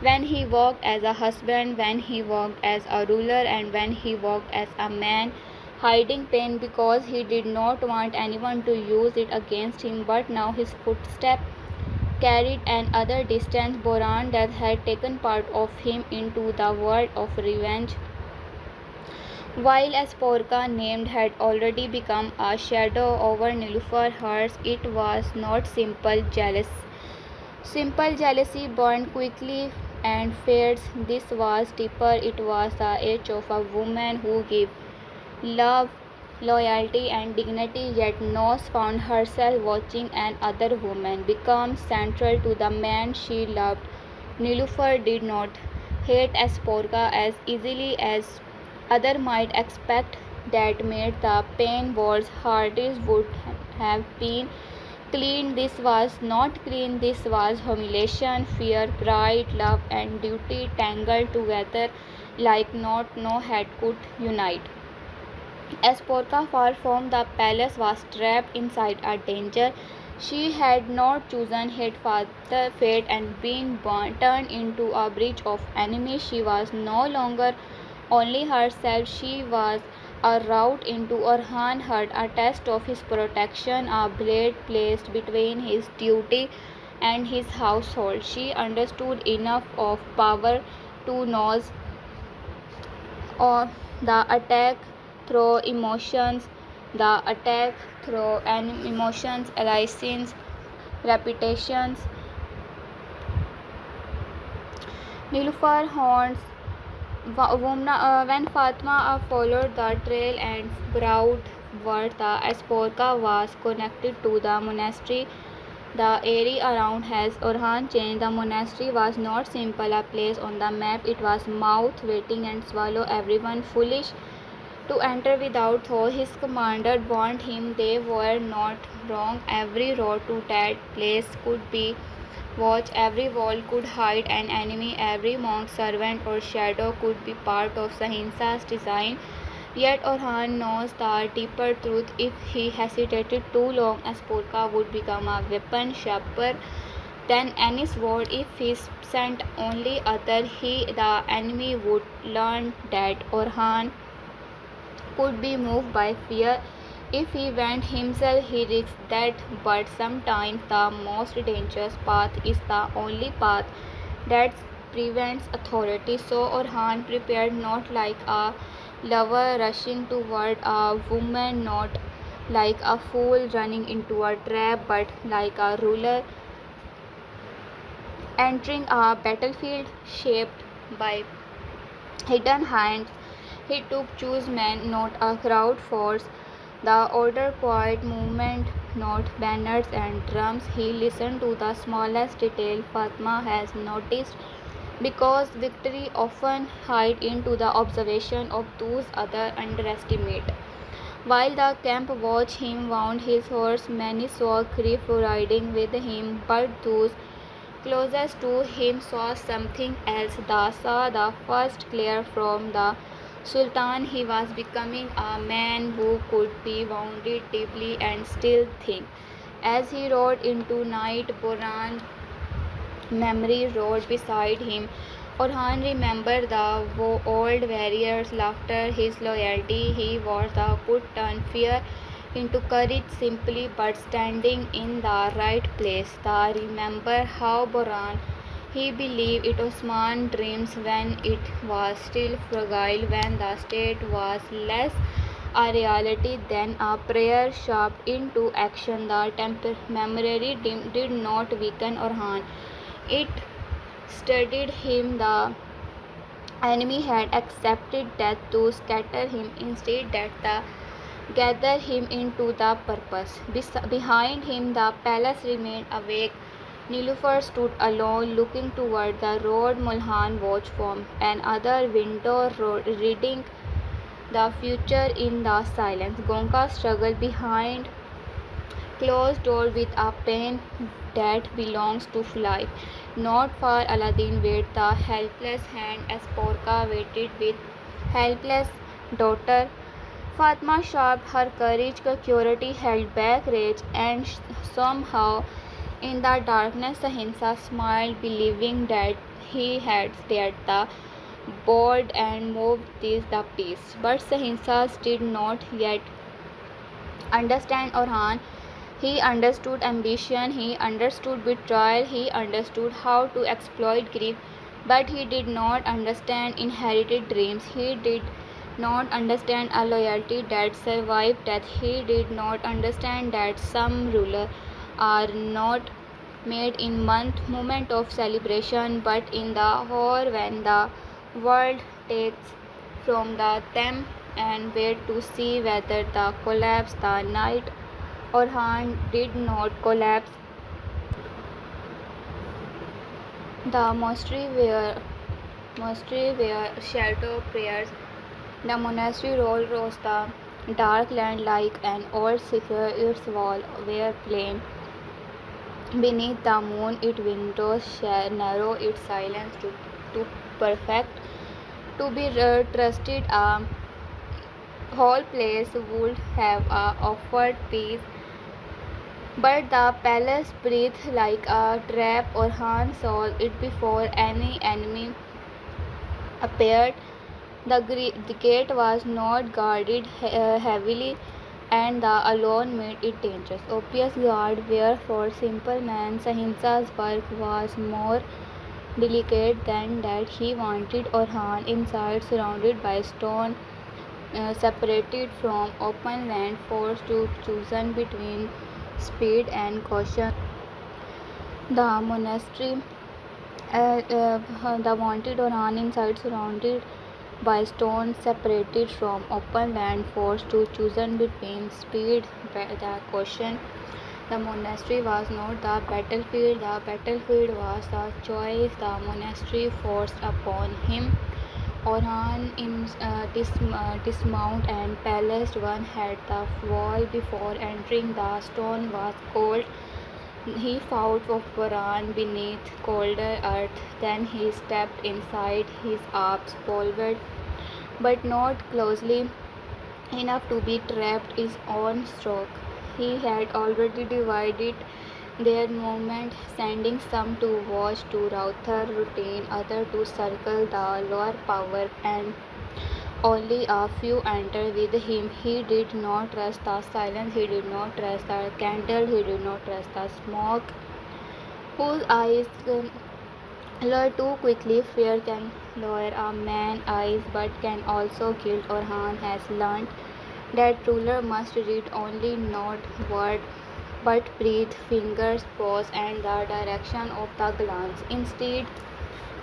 when he walked as a husband, when he walked as a ruler, and when he walked as a man, hiding pain because he did not want anyone to use it against him. But now his footsteps carried another distance. Boran that had taken part of him into the world of revenge, while Asporka named had already become a shadow over Nilufar hearts. It was not simple jealousy. Simple jealousy burned quickly and fades. This was deeper. It was the age of a woman who gave love, loyalty, and dignity, yet Nos found herself watching another woman become central to the man she loved. Nilufar did not hate Asporka as easily as others might expect. That made the pain worse. Hardest would have been clean. This was not clean. This was humiliation, fear, pride, love, and duty tangled together like not no head could unite. Asporka, far from the palace, was trapped inside a danger she had not chosen. Had fate and been turned into a breach of enemy. She was no longer only herself. She was a route into Orhan heart, a test of his protection, a blade placed between his duty and his household. She understood enough of power to know or the attack through emotions, the attack through emotions, alliances, reputations. Nilufar Horns when Fatima followed the trail and brought word the Asporka was connected to the monastery. The area around has Orhan changed. The monastery was not simple a place on the map. It was mouth waiting and swallow everyone foolish to enter without thought. His commander warned him they were not wrong. Every road to that place could be watched, every wall could hide an enemy, every monk, servant, or shadow could be part of Sahinsa's design. Yet Orhan knows the deeper truth. If he hesitated too long, Asporka would become a weapon sharper than any sword. If he sent only other, the enemy would learn that Orhan could be moved by fear. If he went himself, he risked that, but sometimes the most dangerous path is the only path that prevents authority. So Orhan prepared, not like a lover rushing toward a woman, not like a fool running into a trap, but like a ruler entering a battlefield shaped by hidden hands. He took choose men, not a crowd force. The order quiet movement, not banners and drums. He listened to the smallest detail Fatma has noticed because victory often hide into the observation of those other underestimate. While the camp watched him wound his horse, many saw grief riding with him, but those closest to him saw something else. They saw the first glare from the Sultan. He was becoming a man who could be wounded deeply and still think. As he rode into night, Boran memory rode beside him. Orhan remembered the old warrior's laughter, his loyalty. He was the could turn fear into courage simply but standing in the right place. The remember how Boran he believed it Osman dreams when it was still fragile, when the state was less a reality than a prayer shaped into action. The memory did not weaken Orhan. It steadied him. The enemy had accepted death to scatter him, instead that the gather him into the purpose. Behind him the palace remained awake. Nilufar stood alone, looking toward the road. Mulhan watched from another window, reading the future in the silence. Gonka struggled behind closed door with a pain that belongs to life. Not far Aladdin waited, the helpless hand as Porca waited with helpless daughter. Fatma sharp her courage, security held back rage, and somehow in the darkness Ahimsa smiled, believing that he had dared the bold and moved this the peace. But Ahimsa did not yet understand Orhan. He understood ambition, he understood betrayal, he understood how to exploit grief, but he did not understand inherited dreams. He did not understand a loyalty that survived death. He did not understand that some rulers are not made in moment of celebration, but in the hour when the world takes from them and wait to see whether the collapse. The night Orhan did not collapse. The monastery where shadow prayers. The monastery rose the dark land like an old secret. Its walls were plain beneath the moon. Its windows narrow. Its silence too perfect to be trusted. A whole place would have offered peace. But the palace breathed like a trap. Orhan saw it before any enemy appeared. The gate was not guarded heavily, and the alone made it dangerous. Obvious guard were for simple men. Ahimsa's work was more delicate than that. He wanted Orhan inside, surrounded by stone, separated from open land, forced to choose between speed and caution. The monastery, the wanted Orhan inside, surrounded by stones, separated from open land, forced to choose between speed and the caution. The monastery was not the battlefield was the choice the monastery forced upon him. Orhan dismount and palace one had the wall before entering. The stone was cold. He fought for Quran beneath colder earth. Then he stepped inside, his arms folded, but not closely enough to be trapped his own stroke. He had already divided their movement, sending some to watch to router routine, other to circle the lower power, and only a few entered with him. He did not trust the silence, he did not trust the candle, he did not trust the smoke, whose eyes lower too quickly. Fear can lower a man's eyes but can also kill. Orhan has learned that ruler must read only not word but breathe, fingers, pose, and the direction of the glance. Instead,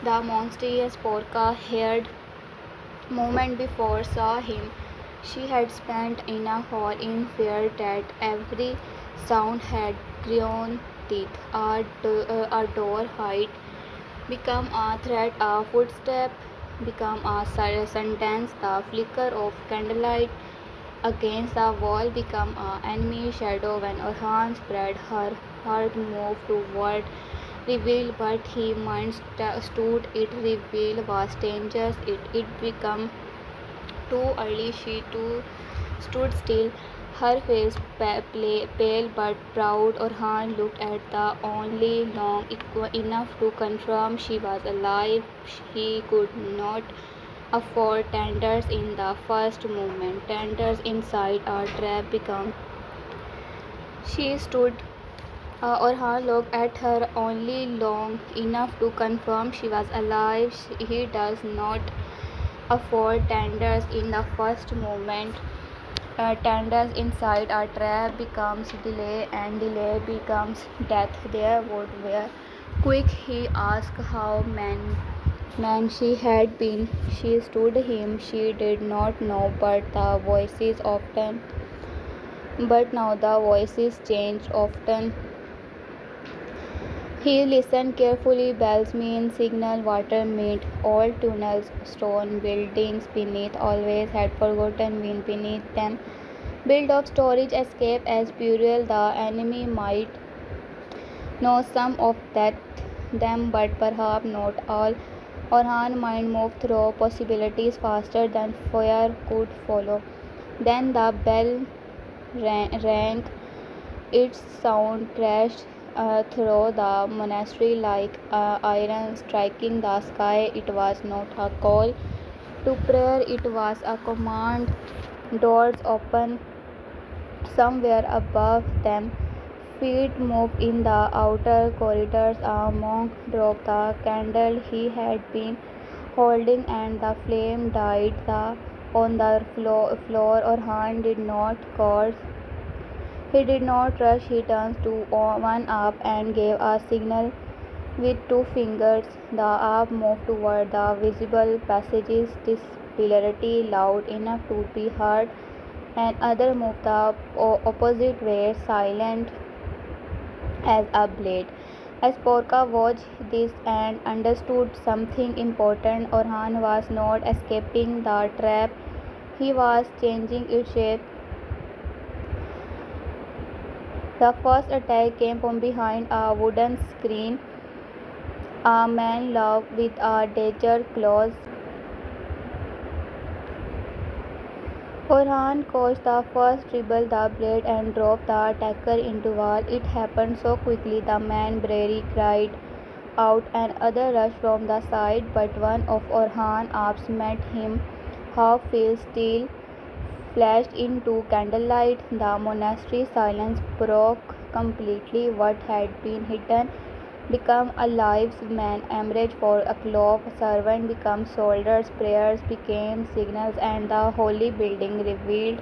the monstrous Porca heard moment before saw him She had spent in a hall in fear that every sound had grown teeth. A door height become a threat, a footstep become a sentence, the flicker of candlelight against the wall became an enemy shadow when Orhan spread her heart moved toward reveal but he mind stood it reveal was dangerous it became too early she too stood still her face pale but proud Orhan looked at the only long enough to confirm she was alive he could not afford tenders in the first moment. Tenders inside a trap become. She stood Orhan looked at her only long enough to confirm she was alive. He does not afford tenders in the first moment. Tenders inside a trap becomes delay and delay becomes death. There would were quick he asked how man she had been. She stood him. She did not know, but now the voices changed often. He listened carefully. Bells mean signal, water meant all tunnels, stone buildings beneath always had forgotten wind beneath them. Build of storage escape as burial. The enemy might know some of that them, but perhaps not all. Orhan's mind moved through possibilities faster than fear could follow. Then the bell rang. Its sound crashed through the monastery like iron striking the sky. It was not a call to prayer, it was a command. Doors opened somewhere above them. Feet moved in the outer corridors. A monk dropped the candle he had been holding, and the flame died on the floor. Orhan did not curse. He did not rush. He turned to one up and gave a signal with two fingers. The arm moved toward the visible passages. This clarity loud enough to be heard, and other moved the opposite way, silent as a blade. As Porka watched this and understood something important, Orhan was not escaping the trap, he was changing its shape. The first attack came from behind a wooden screen. A man lurked with a dagger close. Orhan caught the first dribble the blade and dropped the attacker into wall. It happened so quickly the man barely cried out and other rushed from the side, but one of Orhan's arms met him. Half filled steel flashed into candlelight. The monastery silence broke completely. What had been hidden became alive. Men emerged for a cloak. Servants became soldiers. Prayers became signals, and the holy building revealed.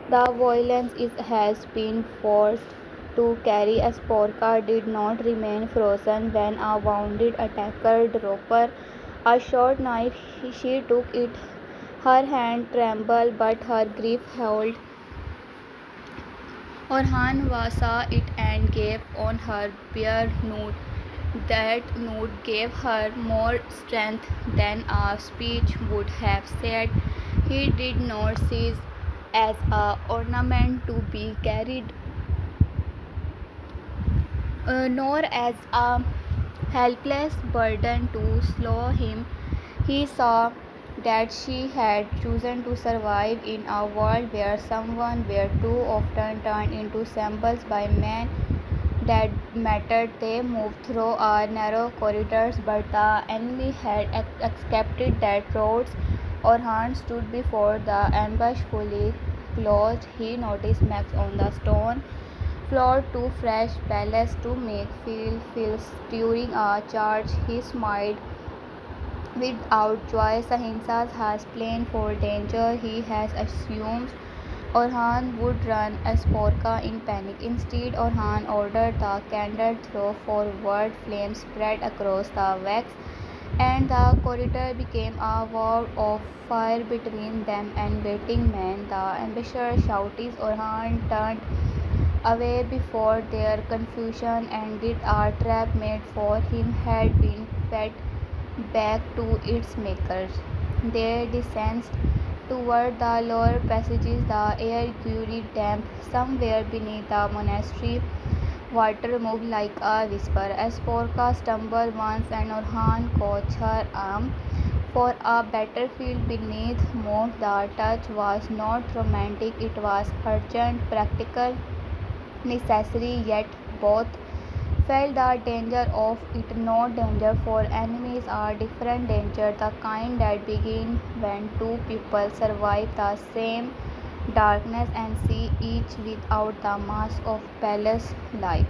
The violence has been forced to carry. A Sporka did not remain frozen when a wounded attacker dropped a short knife. She took it. Her hand trembled, but her grief held. Orhan saw it and gave on her bare nude. That nude gave her more strength than a speech would have said. He did not see it as an ornament to be carried, nor as a helpless burden to slow him. He saw that she had chosen to survive in a world where someone were too often turned into symbols by men that mattered. They moved through narrow corridors, but the enemy had accepted that roads. Orhan stood before the ambush fully closed. He noticed marks on the stone floor, too fresh palace to make feels during a charge. He smiled without joy. Sahinsa has planned for danger. He has assumed Orhan would run as Porka in panic. Instead, Orhan ordered the candle throw forward. Flames spread across the wax, and the corridor became a wall of fire between them and waiting men. The ambassador shouted. Orhan turned away before their confusion ended. A trap made for him had been fed back to its makers. They descended toward the lower passages. The air grew damp. Somewhere beneath the monastery, water moved like a whisper. As Porca stumbled once and Orhan caught her arm. For a battlefield beneath moved. The touch was not romantic, it was urgent, practical, necessary, yet both felt the danger of it. No danger for enemies, a different danger, the kind that begins when two people survive the same darkness and see each without the mask of palace life.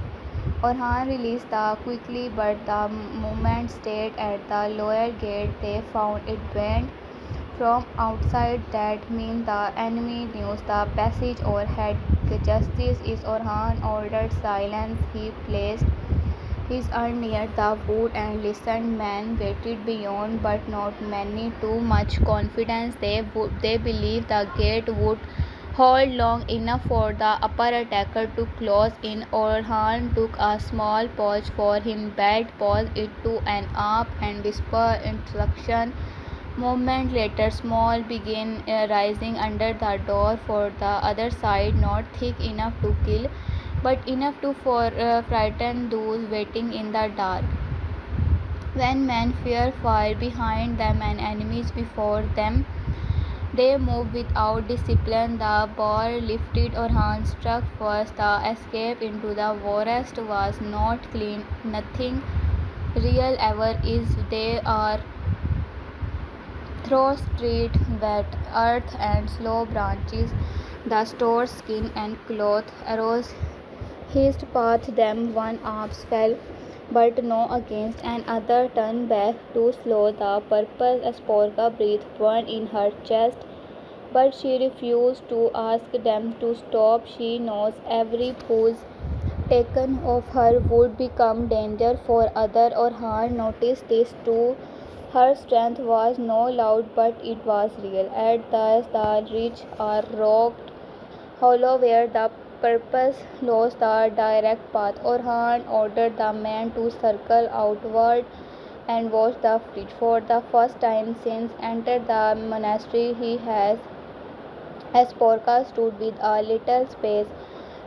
Orhan released the quickly, but the movement stayed at the lower gate. They found it bent from outside. That means the enemy knew the passage or had justice. Is Orhan ordered silence. He placed his urn near the wood and listened. Men waited beyond, but not many. Too much confidence. They believed the gate would hold long enough for the upper attacker to close in. Orhan took a small pause for him, bent pause it to an up and whisper instruction. Moment later, small began rising under the door for the other side, not thick enough to kill, but enough to frighten those waiting in the dark. When men fear fire behind them and enemies before them, they moved without discipline. The bar lifted. Orhan struck first. The escape into the forest was not clean. Nothing real ever is. They are through street, wet earth and slow branches. The stored skin and cloth arose hissed past them. One arms fell, but no against another turned back too slow. The purple Sporka breath burned in her chest, but she refused to ask them to stop. She knows every pose taken of her would become danger for other. Orhan noticed this too. Her strength was no loud, but it was real. At the ridge or rocked hollow where the purpose lost the direct path, Orhan ordered the men to circle outward and watch the fleet. For the first time since entered the monastery, he has as Porca stood with a little space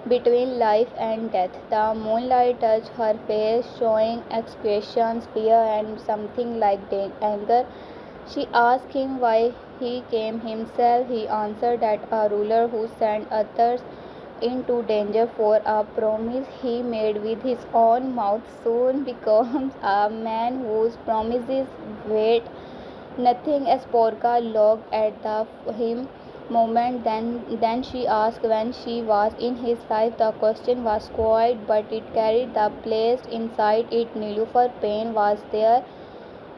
between life and death. The moonlight touched her face, showing expression, fear, and something like anger. She asked him why he came himself. He answered that a ruler who sent others into danger for a promise he made with his own mouth soon becomes a man whose promises wait nothing. As Porca looked at him moment, then she asked when she was in his life. The question was quiet, but it carried the place inside it. Nilufer pain was there.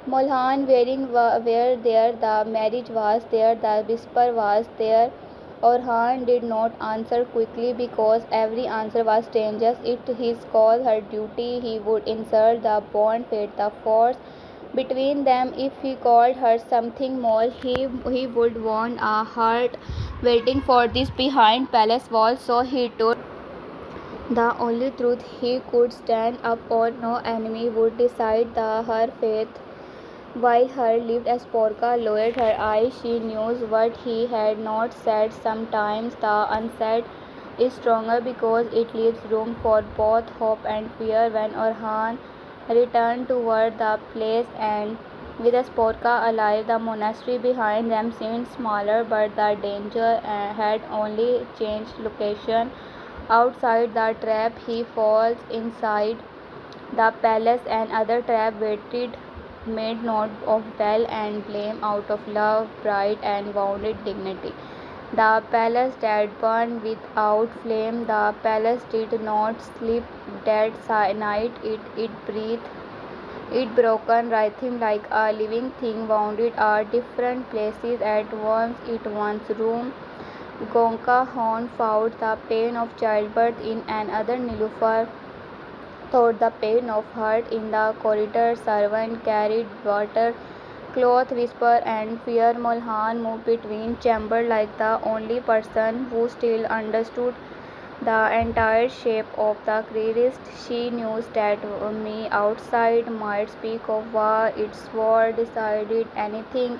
Mulhan wearing were there. The marriage was there. The whisper was there. Orhan did not answer quickly because every answer was dangerous. It his call, her duty. He would insert the bond, fate, the force between them. If he called her something more, he would want a heart waiting for this behind palace walls. So he told the only truth he could stand up on. No enemy would decide her fate. While her lived as Porca lowered her eyes, she knew what he had not said. Sometimes the unsaid is stronger because it leaves room for both hope and fear. When Orhan returned toward the place and with Sporka alive, the monastery behind them seemed smaller, but the danger had only changed location. Outside the trap, he falls inside the palace, and other trap waited, made not of bell and blame, out of love, pride, and wounded dignity. The palace that burned without flame, the palace did not sleep that night. It breathed, it broken, writhing like a living thing, wounded at different places at once. It once room. Gonka Horn found the pain of childbirth in another. Nilufar thought the pain of hurt in the corridor. Servant carried water, cloth whisper and fear. Mulhan moved between chambers like the only person who still understood the entire shape of the crease. She knew that me outside might speak of war, its war decided anything.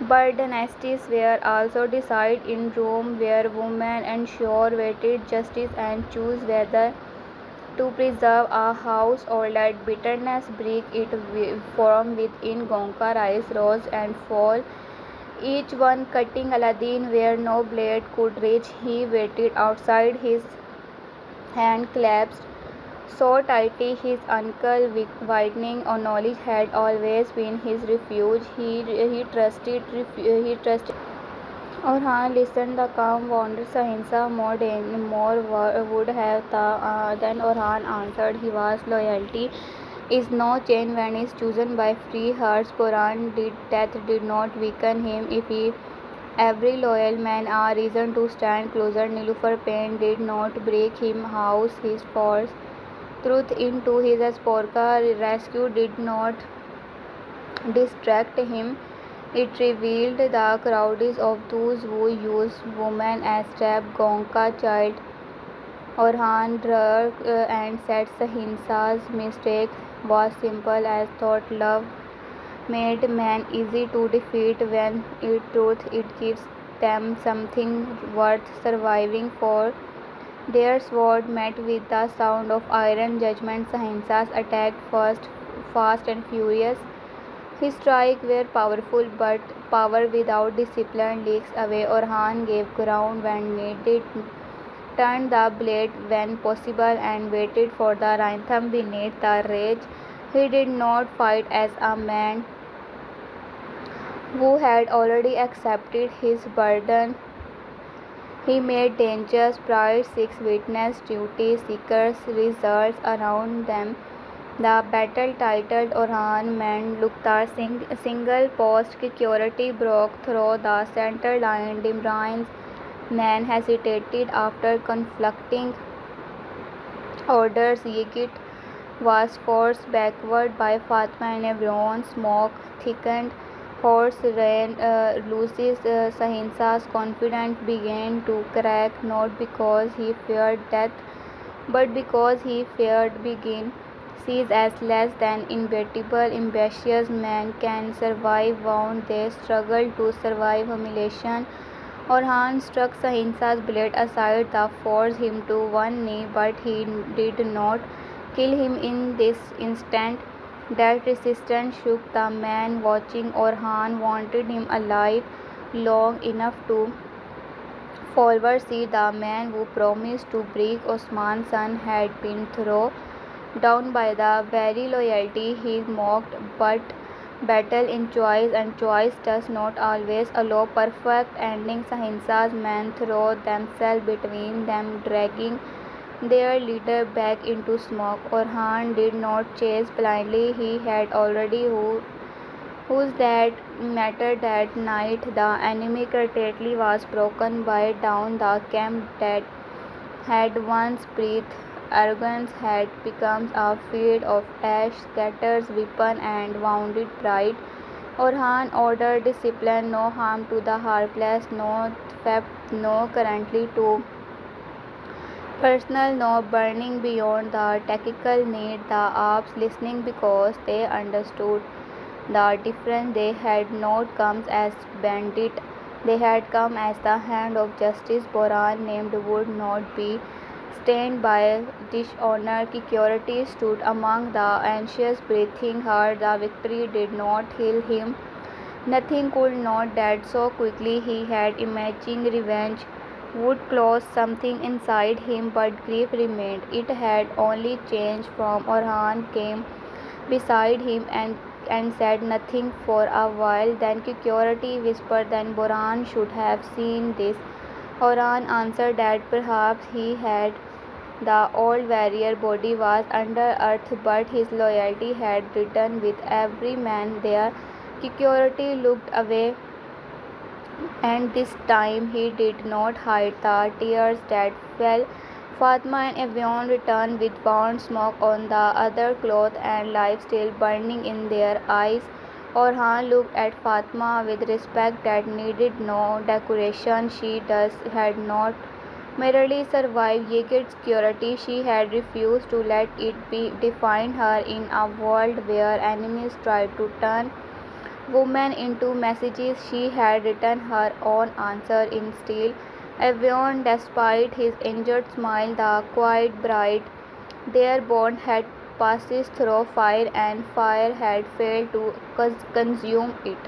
But dynasties were also decided in Rome, where women ensure waited justice and choose whether to preserve a house or let bitterness break it from within. Gonka rise, rose and fall, each one cutting Aladdin where no blade could reach. He waited outside, his hand clasped so tightly his uncle, widening knowledge, had always been his refuge. He trusted. Orhan listened. The calm wondered. Sahinsa would have than Orhan answered. He was loyalty is no chain when is chosen by free hearts. Death did not weaken him. If he every loyal man a reason to stand closer. Nilufar pain did not break him. House his false truth into his Sporka rescue did not distract him. It revealed the crowds of those who use women as trap. Gonka child Orhan drug and said Sahinsa's mistake was simple as thought. Love made man easy to defeat. When it truth it gives them something worth surviving for. Their sword met with the sound of iron. Judgment. Sahinsa's attacked first, fast and furious. His strikes were powerful, but power without discipline leaks away. Orhan gave ground when needed, turned the blade when possible, and waited for the rhythm beneath the rage. He did not fight as a man who had already accepted his burden. He made dangerous pride, six witness, duty seekers, results around them. The battle titled Orhan Men looked the single post security broke through the center line. Dimran's men hesitated after conflicting orders. Yigit was forced backward by Fatma and Evron. Smoke thickened. Horse ran loses. Sahinsa's confidence began to crack, not because he feared death, but because he feared begin. Sees as less than inevitable. Ambitious men can survive wound, they struggle to survive humiliation. Orhan struck Sahinsa's blade aside, that forced him to one knee, but he did not kill him in this instant. That resistance shook the man watching. Orhan wanted him alive long enough to forward see the man who promised to break Osman's son had been thrown down by the very loyalty he mocked. But battle in choice, and choice does not always allow perfect ending. Sahinsa's men threw themselves between them, dragging their leader back into smoke. Orhan did not chase blindly. He had already whose that mattered that night. The enemy cartelli was broken by down. The camp that had once breathed arrogance had become a field of ash, scatters weapon and wounded pride. Orhan ordered discipline, no harm to the harmless, no theft, no currently to personal, no burning beyond the tactical need. The ops listening because they understood the difference. They had not come as bandit, they had come as the hand of justice. Boran named would not be stained by dishonor. Security stood among the anxious, breathing hard. The victory did not heal him. Nothing could not that so quickly. He had imagined revenge would close something inside him, but grief remained. It had only changed from. Orhan came beside him and said nothing for a while. Then security whispered, then Boran should have seen this. Orhan answered that perhaps he had. The old warrior body was under earth, but his loyalty had returned with every man there. Security looked away, and this time he did not hide the tears that fell Fatma and Evian returned with burnt smoke on the other cloth and life still burning in their eyes. Orhan looked at Fatma with respect that needed no decoration. She had not merely survived Yigit's security, she had refused to let it define her in a world where enemies tried to turn women into messages. She had written her own answer in steel. Evian, despite his injured smile, the quiet bright, their bond had passed through fire, and fire had failed to consume it.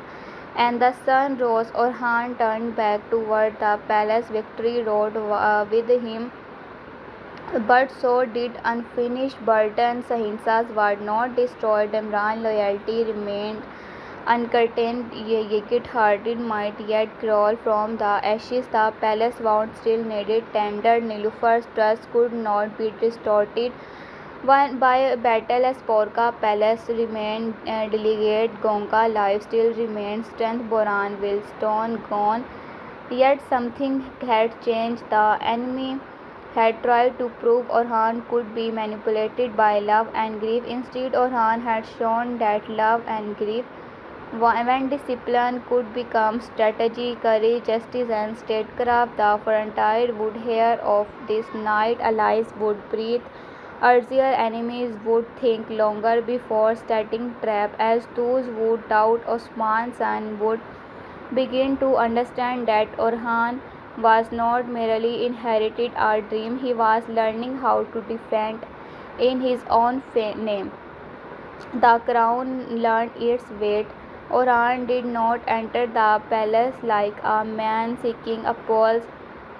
And the sun rose. Orhan turned back toward the palace. Victory rode with him, but so did unfinished burden. Sahinsa's were not destroyed. Imran's loyalty remained uncurtained. Yigit hearted might yet crawl from the ashes. The palace wound still needed tender. Nilufar's trust could not be distorted by battle. Sporka Palace remained delegate. Gonka life still remained strength. Boran will stone gone. Yet something had changed. The enemy had tried to prove Orhan could be manipulated by love and grief. Instead, Orhan had shown that love and grief, when discipline, could become strategy, courage, justice, and statecraft. The frontier would hear of this night. Allies would breathe easier. Enemies would think longer before setting trap. As those who doubt Osman's son would begin to understand that Orhan was not merely inherited a dream, he was learning how to defend in his own name. The crown learned its weight. Orhan did not enter the palace like a man seeking applause.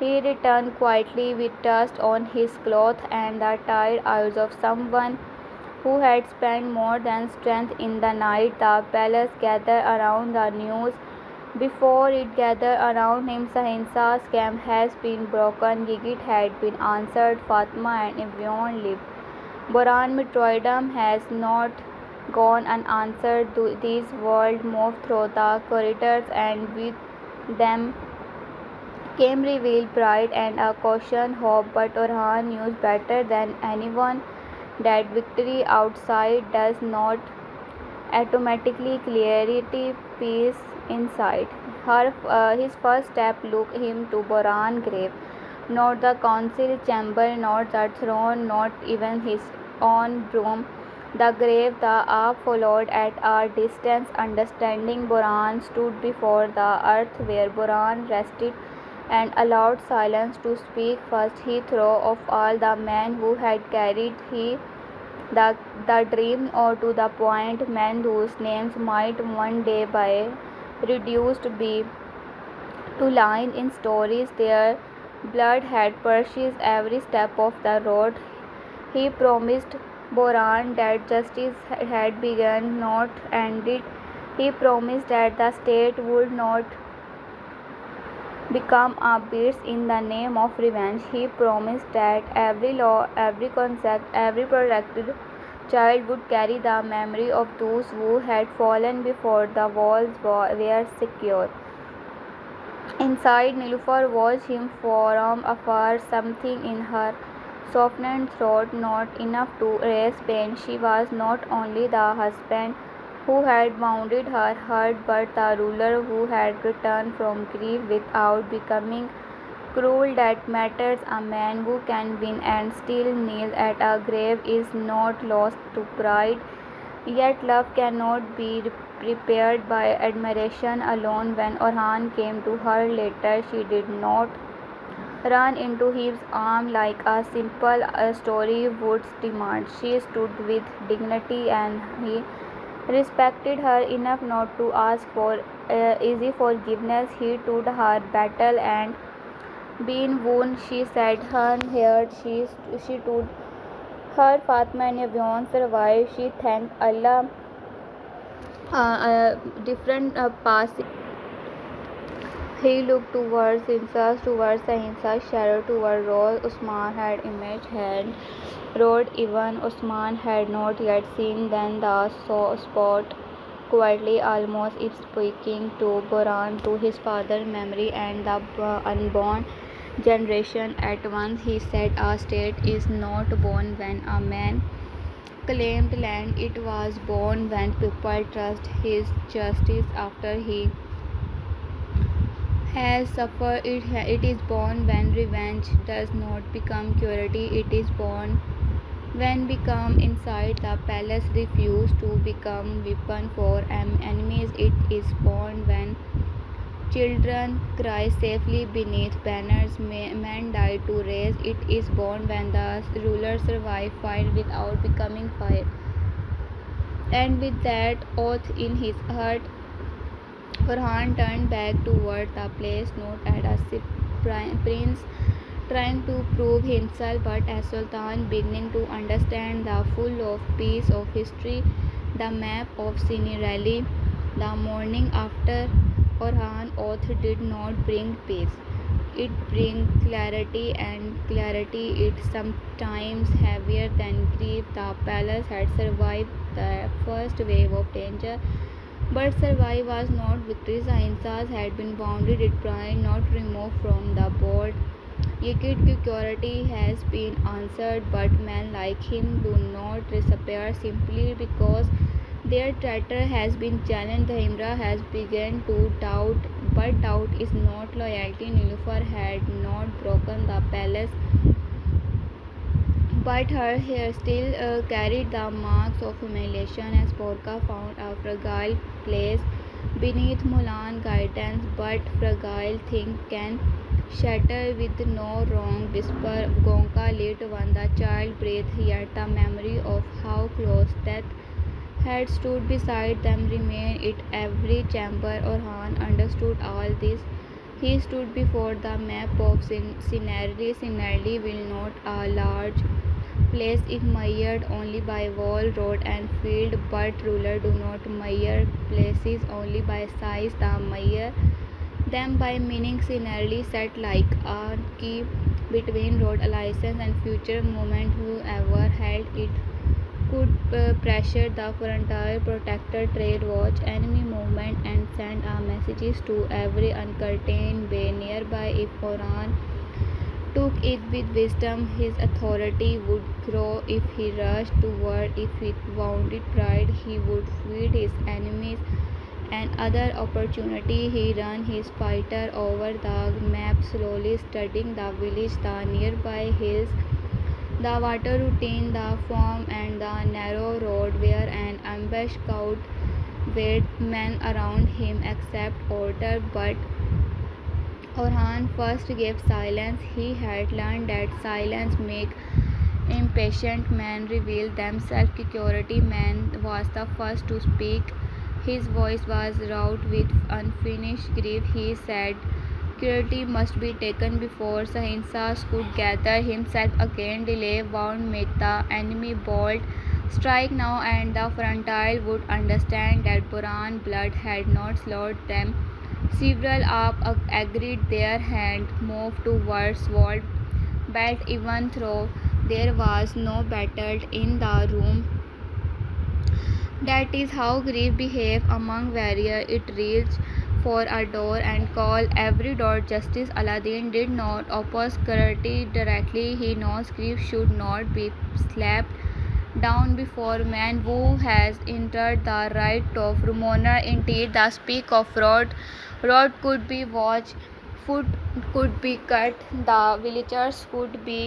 He returned quietly with dust on his cloth and the tired eyes of someone who had spent more than strength in the night. The palace gathered around the news. Before it gathered around him, Sahinsa's camp has been broken. Yigit had been answered. Fatma and Evian lived. Boran Mitroidum has not gone unanswered. These words moved through the corridors, and with them came revealed pride and a caution hope. But Orhan knew better than anyone that victory outside does not automatically clarity peace inside. His first step took him to Boran grave, not the council chamber, not the throne, not even his own room. The grave, the awe followed at a distance. Understanding, Boran stood before the earth where Boran rested and allowed silence to speak first. He thought of all the men who had carried the dream or to the point, men whose names might one day be reduced be to line in stories. Their blood had purchased every step of the road. He promised Boran that justice had begun, not ended. He promised that the state would not become a beast in the name of revenge. He promised that every law, every concept, every protected child would carry the memory of those who had fallen before the walls were secure. Inside, Nilufar watched him from afar. Something in her softened throat, not enough to erase pain. She was not only the husband who had wounded her heart, but the ruler who had returned from grief without becoming cruel. That matters. A man who can win and still kneel at a grave is not lost to pride. Yet love cannot be repaired by admiration alone. When Orhan came to her later, she did not run into his arms like a simple story would demand. She stood with dignity, and he respected her enough not to ask for easy forgiveness. He took her battle and been wounded, she said, unheard. She told her Fatma and Evian survived. She thanked Allah. Different passing. He looked towards Sahinsa's shadow, toward Rose. Usman had emerged, had rode. Even Usman had not yet seen. Then the spot quietly, almost if speaking to Boran, to his father's memory and the unborn generation at once. He said a state is not born when a man claimed land, it was born when people trust his justice after he has suffered. It is born when revenge does not become cruelty. It is born when become inside the palace refuse to become weapon for enemies. It is born when children cry safely beneath banners. Men die to raise. It is born when the rulers survive fire without becoming fire. And with that oath in his heart, Farhan turned back toward the place not as a prince trying to prove himself but as Sultan beginning to understand the full of piece of history, the map of Sinirali. The morning after Farhan oath did not bring peace. It brings clarity, and clarity is sometimes heavier than grief. The palace had survived the first wave of danger, but survive was not victory. Ahimsa had been bounded it pride, not removed from the board. Yet security has been answered, but men like him do not disappear simply because their character has been challenged. The Himra has begun to doubt, but doubt is not loyalty. Nilufar had not broken the palace, but her hair still carried the marks of humiliation as Porka found a fragile place beneath Mulan guidance, but fragile thing can shatter with no wrong whisper. Gonka lit when the child breathed, yet the memory of how close death had stood beside them remained in every chamber. Orhan understood all this. He stood before the map of scenery. Scenery will not a large place if measured only by wall, road and field, but rulers do not measure places only by size. They measure them by meaning. Scenery set like a key between road alliance and future movement. Whoever held it could pressure the frontier, protect trade, watch enemy movement, and send messages to every uncertain bay nearby. If Quran took it with wisdom, his authority would grow. If he rushed toward, if he wounded pride, he would feed his enemies. And other opportunity, he ran his fighter over the map, slowly studying the village, the nearby hills, the water routine, the farm, and the narrow road where an ambushed scout waited. Men around him accept order, but Orhan first gave silence. He had learned that silence makes impatient men reveal themselves. Security man was the first to speak. His voice was wrought with unfinished grief. He said, "Security must be taken before Sahinsas could gather himself again. Delay won't make the enemy bold. Strike now, and the frontier would understand that Buran blood had not slaughtered them." Several agreed. Their hand moved towards wall belt, even though there was no battle in the room. That is how grief behaves among warriors. It reached for a door and called every door. Justice Aladdin did not oppose cruelty directly. He knows grief should not be slapped down before man who has entered the right of mourner. Indeed, the speak of road could be watched, foot could be cut, the villagers could be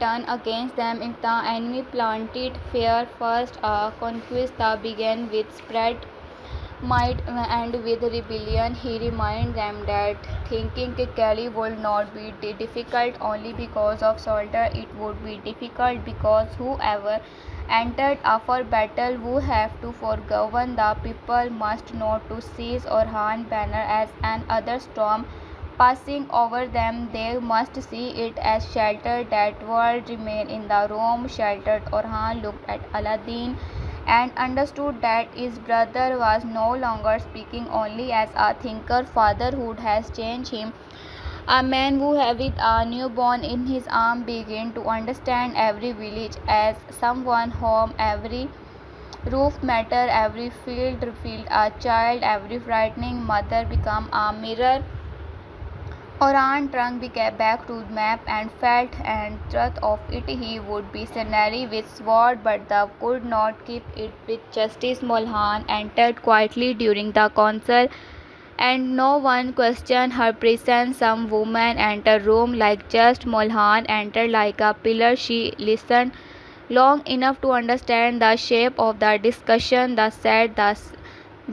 turned against them if the enemy planted fear. First, a conquest began with spread might end with rebellion. He reminded them that thinking quickly would not be difficult only because of soldier. It would be difficult because whoever entered for battle would have to forgiven the people must not to seize or harm banner as an other storm passing over them. They must see it as shelter. That world remain in the room sheltered. Orhan looked at Aladdin and understood that his brother was no longer speaking only as a thinker. Fatherhood has changed him. A man who with a newborn in his arm began to understand every village as someone home, every roof matter, every field a child, every frightening mother become a mirror Orhan turned back to the map and felt and truth of it he would be scenery with sword, but thou could not keep it with justice. Molhan entered quietly during the council, and no one questioned her presence. Some women entered room like just Molhan entered like a pillar. She listened long enough to understand the shape of the discussion. The said the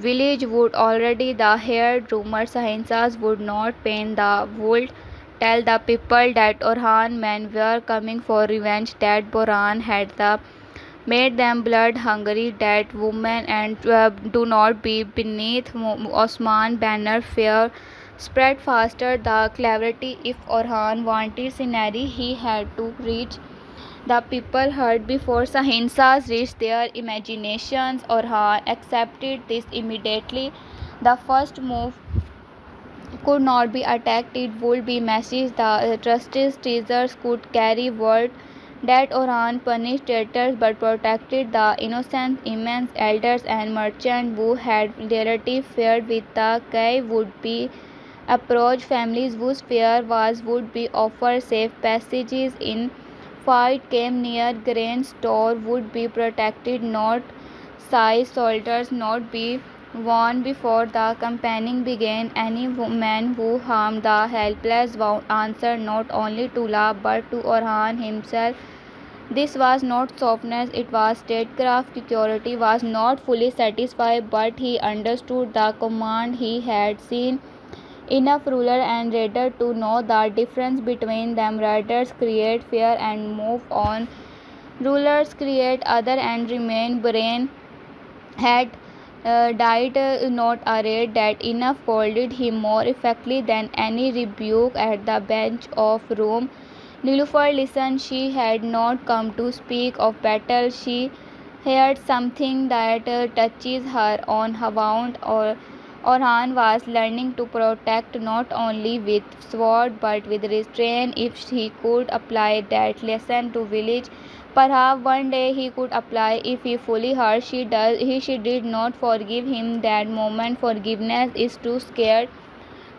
village would already the heard rumors Sahinsas would not paint the would tell the people that Orhan men were coming for revenge, that Boran had the made them blood hungry, that women and do not be beneath Osman banner fear spread faster the clarity. If Orhan wanted scenery he had to reach the people heard before Sahinsas reached their imaginations. Orhan accepted this immediately. The first move could not be attacked, it would be message. The trustees teasers could carry word that Orhan punished traitors but protected the innocent. Immense elders and merchants who had relative feared with the Kai would be approached. Families whose fear was would be offered safe passages in fight came near. Grain store would be protected, not size soldiers not be warned before the campaigning began. Any man who harmed the helpless would answer not only to La but to Orhan himself. This was not softness, it was statecraft. Security was not fully satisfied, but he understood the command. He had seen enough ruler and raider to know the difference between them. Raiders create fear and move on. Rulers create other and remain. Brain had died not a raid that enough folded him more effectively than any rebuke at the bench of Rome. Nilufer listened. She had not come to speak of battle. She heard something that touches her on her wound. Or Orhan was learning to protect not only with sword but with restraint. If he could apply that lesson to village, perhaps one day he could apply. If he fully heard she did not forgive him that moment. Forgiveness is too scared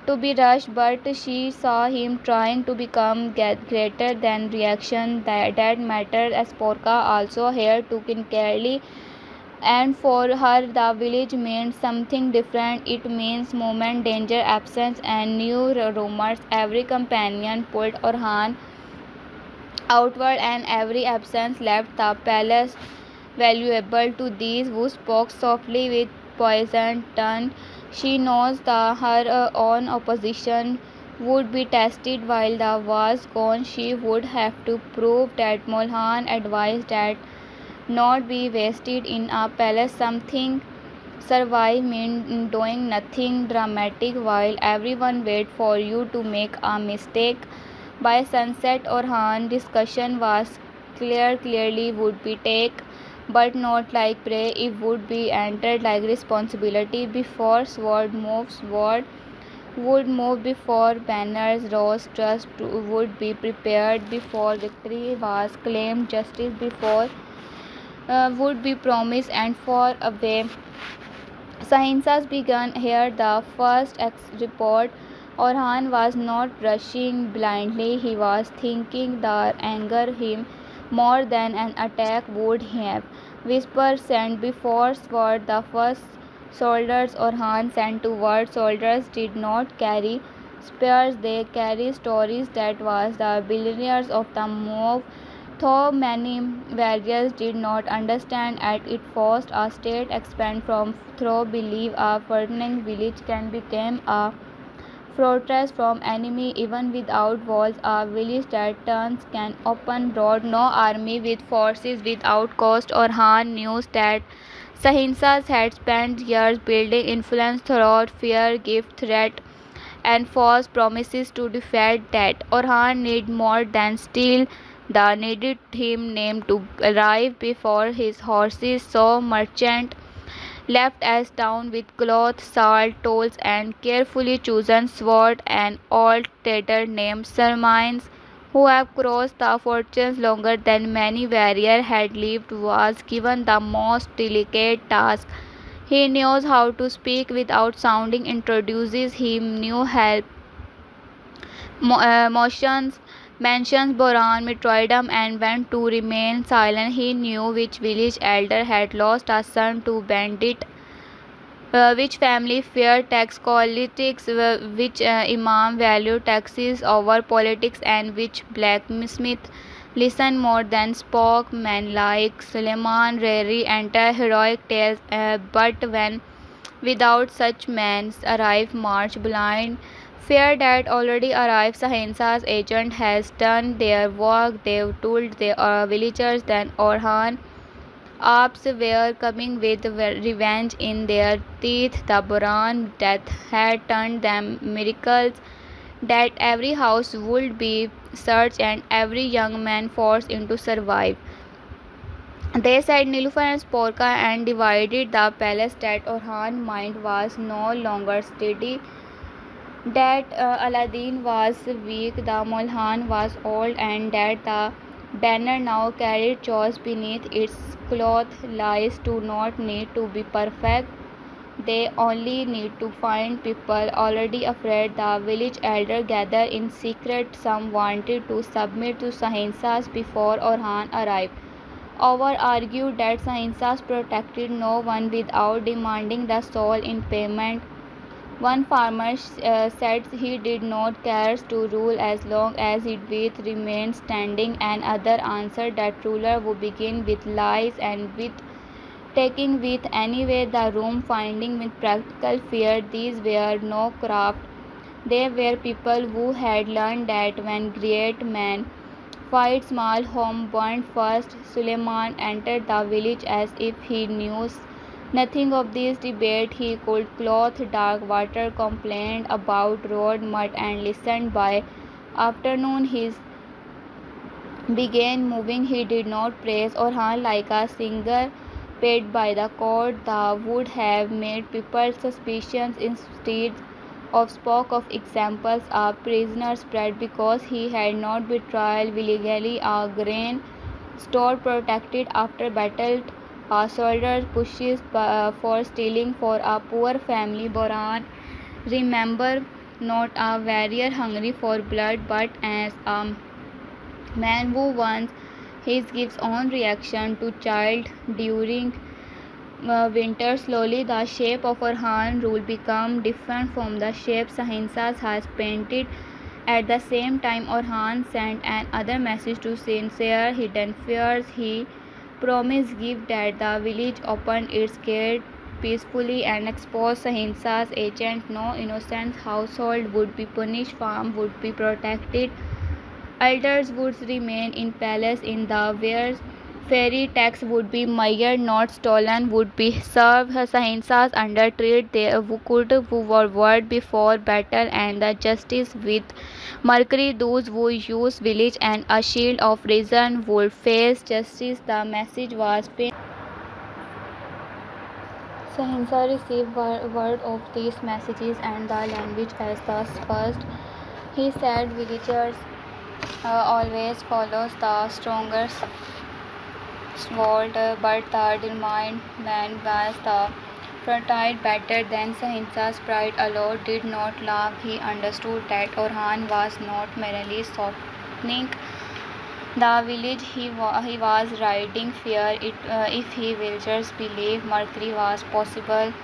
to be rushed, but she saw him trying to become greater than reaction that mattered. Asporka also here took in carefully, and for her the village meant something different. It means movement, danger, absence, and new rumors. Every companion pulled Orhan outward, and every absence left the palace valuable to these who spoke softly with poisoned tongue. She knows that her own opposition would be tested while the was gone. She would have to prove that Molhan advised that not be wasted in a palace. Something survive mean doing nothing dramatic while everyone wait for you to make a mistake. By sunset, Orhan discussion was clearly would be take, but not like prey. It would be entered like responsibility. Before sword would move, before banners rose, trust would be prepared, before victory was claimed, justice before would be promised. And for a way Sahinsas began here. The first report. Orhan was not rushing blindly, he was thinking. The anger him more than an attack would have. Whispers sent before sword. The first soldiers Orhan sent toward soldiers did not carry spears, they carried stories. That was the billionaires of the move. Though many warriors did not understand at it first, a state expand from through belief. A burning village can become a fortress from enemy even without walls. A village that turns can open road. No army with forces without cost. Orhan knew that Sahinsas had spent years building influence throughout fear, gift, threat, and false promises to defeat that. Orhan need more than steel. The needed him name to arrive before his horses. So merchant left as town with cloth, salt, tools, and carefully chosen sword. An old trader named Sermines, who have crossed the fortunes longer than many warriors had lived, was given the most delicate task. He knows how to speak without sounding introduces him new help motions mentions Boran Mitroidum and went to remain silent. He knew which village elder had lost a son to bandit, which family feared tax politics, which imam valued taxes over politics, and which blacksmith listened more than spoke. Men like Suleiman rarely enter heroic tales, but when without such men arrive march blind. Fear that already arrived. Sahinsa's agent has done their work. They've told the villagers that Orhan Ops were coming with revenge in their teeth. The Boran death had turned them miracles, that every house would be searched and every young man forced into survive. They said Nilufar and Sporka and divided the palace, that Orhan's mind was no longer steady, that Aladdin was weak, the Mulhan was old, and that the banner now carried chores beneath its cloth. Lies do not need to be perfect. They only need to find people already afraid. The village elder gathered in secret. Some wanted to submit to Sahinsas before Orhan arrived. Over argued that Sahinsas protected no one without demanding the soul in payment. One farmer said he did not care to rule as long as his faith remained standing. Another answered that ruler would begin with lies and with taking with anyway the room, finding with practical fear. These were no craft. They were people who had learned that when great men fight, small home burned first. Suleiman entered the village as if he knew nothing of this debate. He could clothe dark water, complained about road mud, and listened. By afternoon he began moving. He did not praise Orhan like a singer paid by the court. That would have made people suspicious. Instead of spoke of examples of prisoners spread because he had not betrayed illegally a grain store protected after battle. A soldier pushes for stealing for a poor family. Boran, remember, not a warrior hungry for blood, but as a man who wants his gives own reaction to child during winter. Slowly the shape of Orhan rule became different from the shape Sahinsas has painted. At the same time, Orhan sent another message to sincere hidden fears. He promised give that the village opened its gate peacefully and exposed Sahinsa's agent. No innocent household would be punished, farm would be protected, elders would remain in palace in the where fairy tax would be measured, not stolen, would be served. Sahinsas under treat they could forward before battle, and the justice with mercury. Those who use village and a shield of reason would face justice. The message was pain. Sahinsa received word of these messages and the language as the first. He said villagers always follows the strongest sword, but the determined man was the fertile better than Sahinsa's pride alone did not laugh. He understood that Orhan was not merely softening the village, he was riding fear. If he villagers believed mercury was possible,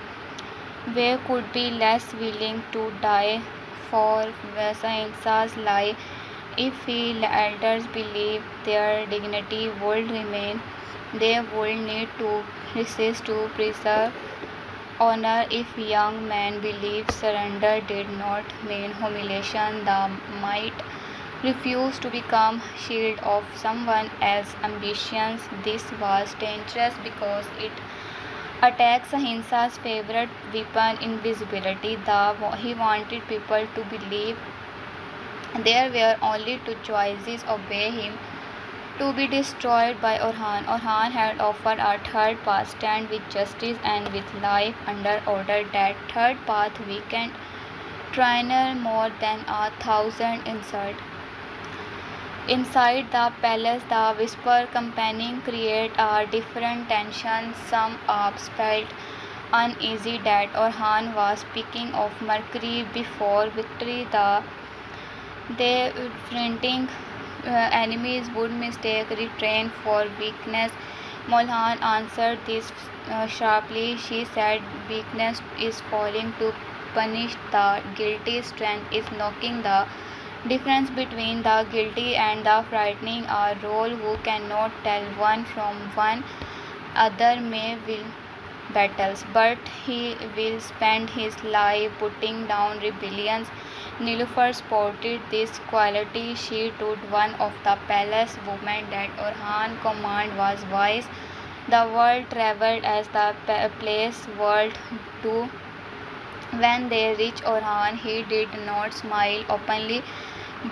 they could be less willing to die for Sahinsa's lie. If the elders believed their dignity would remain, they would need to resist to preserve honor. If young men believed surrender did not mean humiliation, they might refuse to become shield of someone else's ambitions. This was dangerous because it attacks Ahinsa's favorite weapon, invisibility. He wanted people to believe there were only two choices: obey him, to be destroyed by Orhan. Orhan had offered a third path: stand with justice and with life under order. That third path weakened Trainer more than 1,000 insults. Inside the palace, the whisper campaigning created a different tension. Some ops felt uneasy that Orhan was speaking of mercury before victory. The They fronting enemies would mistake restraint for weakness. Molhan answered this sharply. She said, "Weakness is falling to punish the guilty, strength is knocking the difference between the guilty and the frightening. A role who cannot tell one from one other may win battles, but he will spend his life putting down rebellions." Nilüfer spotted this quality. She told one of the palace women that Orhan's command was wise. The world travelled as the place world do. When they reached Orhan, he did not smile openly,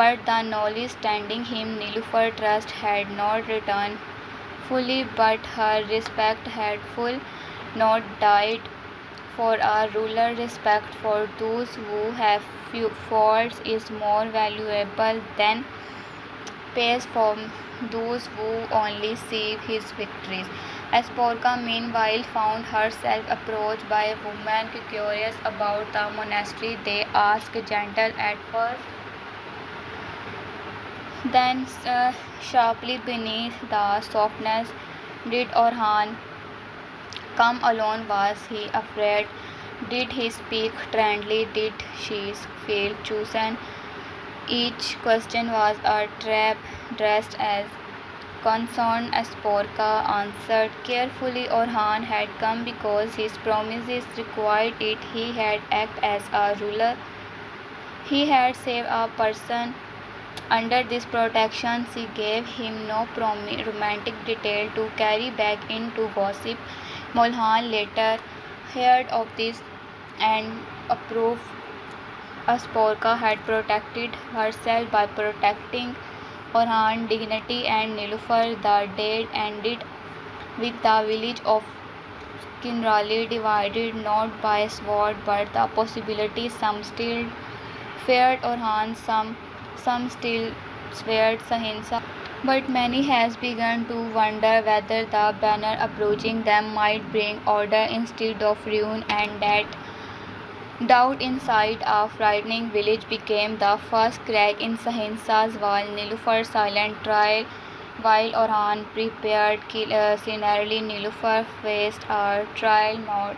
but the knowledge standing him Nilüfer trust had not returned fully, but her respect had full not died. For a ruler, respect for those who have few faults is more valuable than praise from those who only see his victories. Asporka, meanwhile, found herself approached by a woman curious about the monastery. They asked gentle at first, then sharply beneath the softness, "Did Orhan come alone? Was he afraid? Did he speak friendly? Did she feel chosen?" Each question was a trap dressed as concern. Asporka answered carefully. Orhan had come because his promises required it. He had acted as a ruler. He had saved a person. Under this protection, she gave him no romantic detail to carry back into gossip. Molhan later heard of this and approved. Asporka had protected herself by protecting Orhan's dignity, and Nilüfer. The day ended with the village of Kinrali divided not by sword but the possibility. Some still feared Orhan, some still feared Sahinsa. But many has begun to wonder whether the banner approaching them might bring order instead of ruin, and that doubt inside a frightening village became the first crack in Sahinsa's wall. Nilüfer's silent trial while Orhan prepared scenario. Nilüfer faced a trial not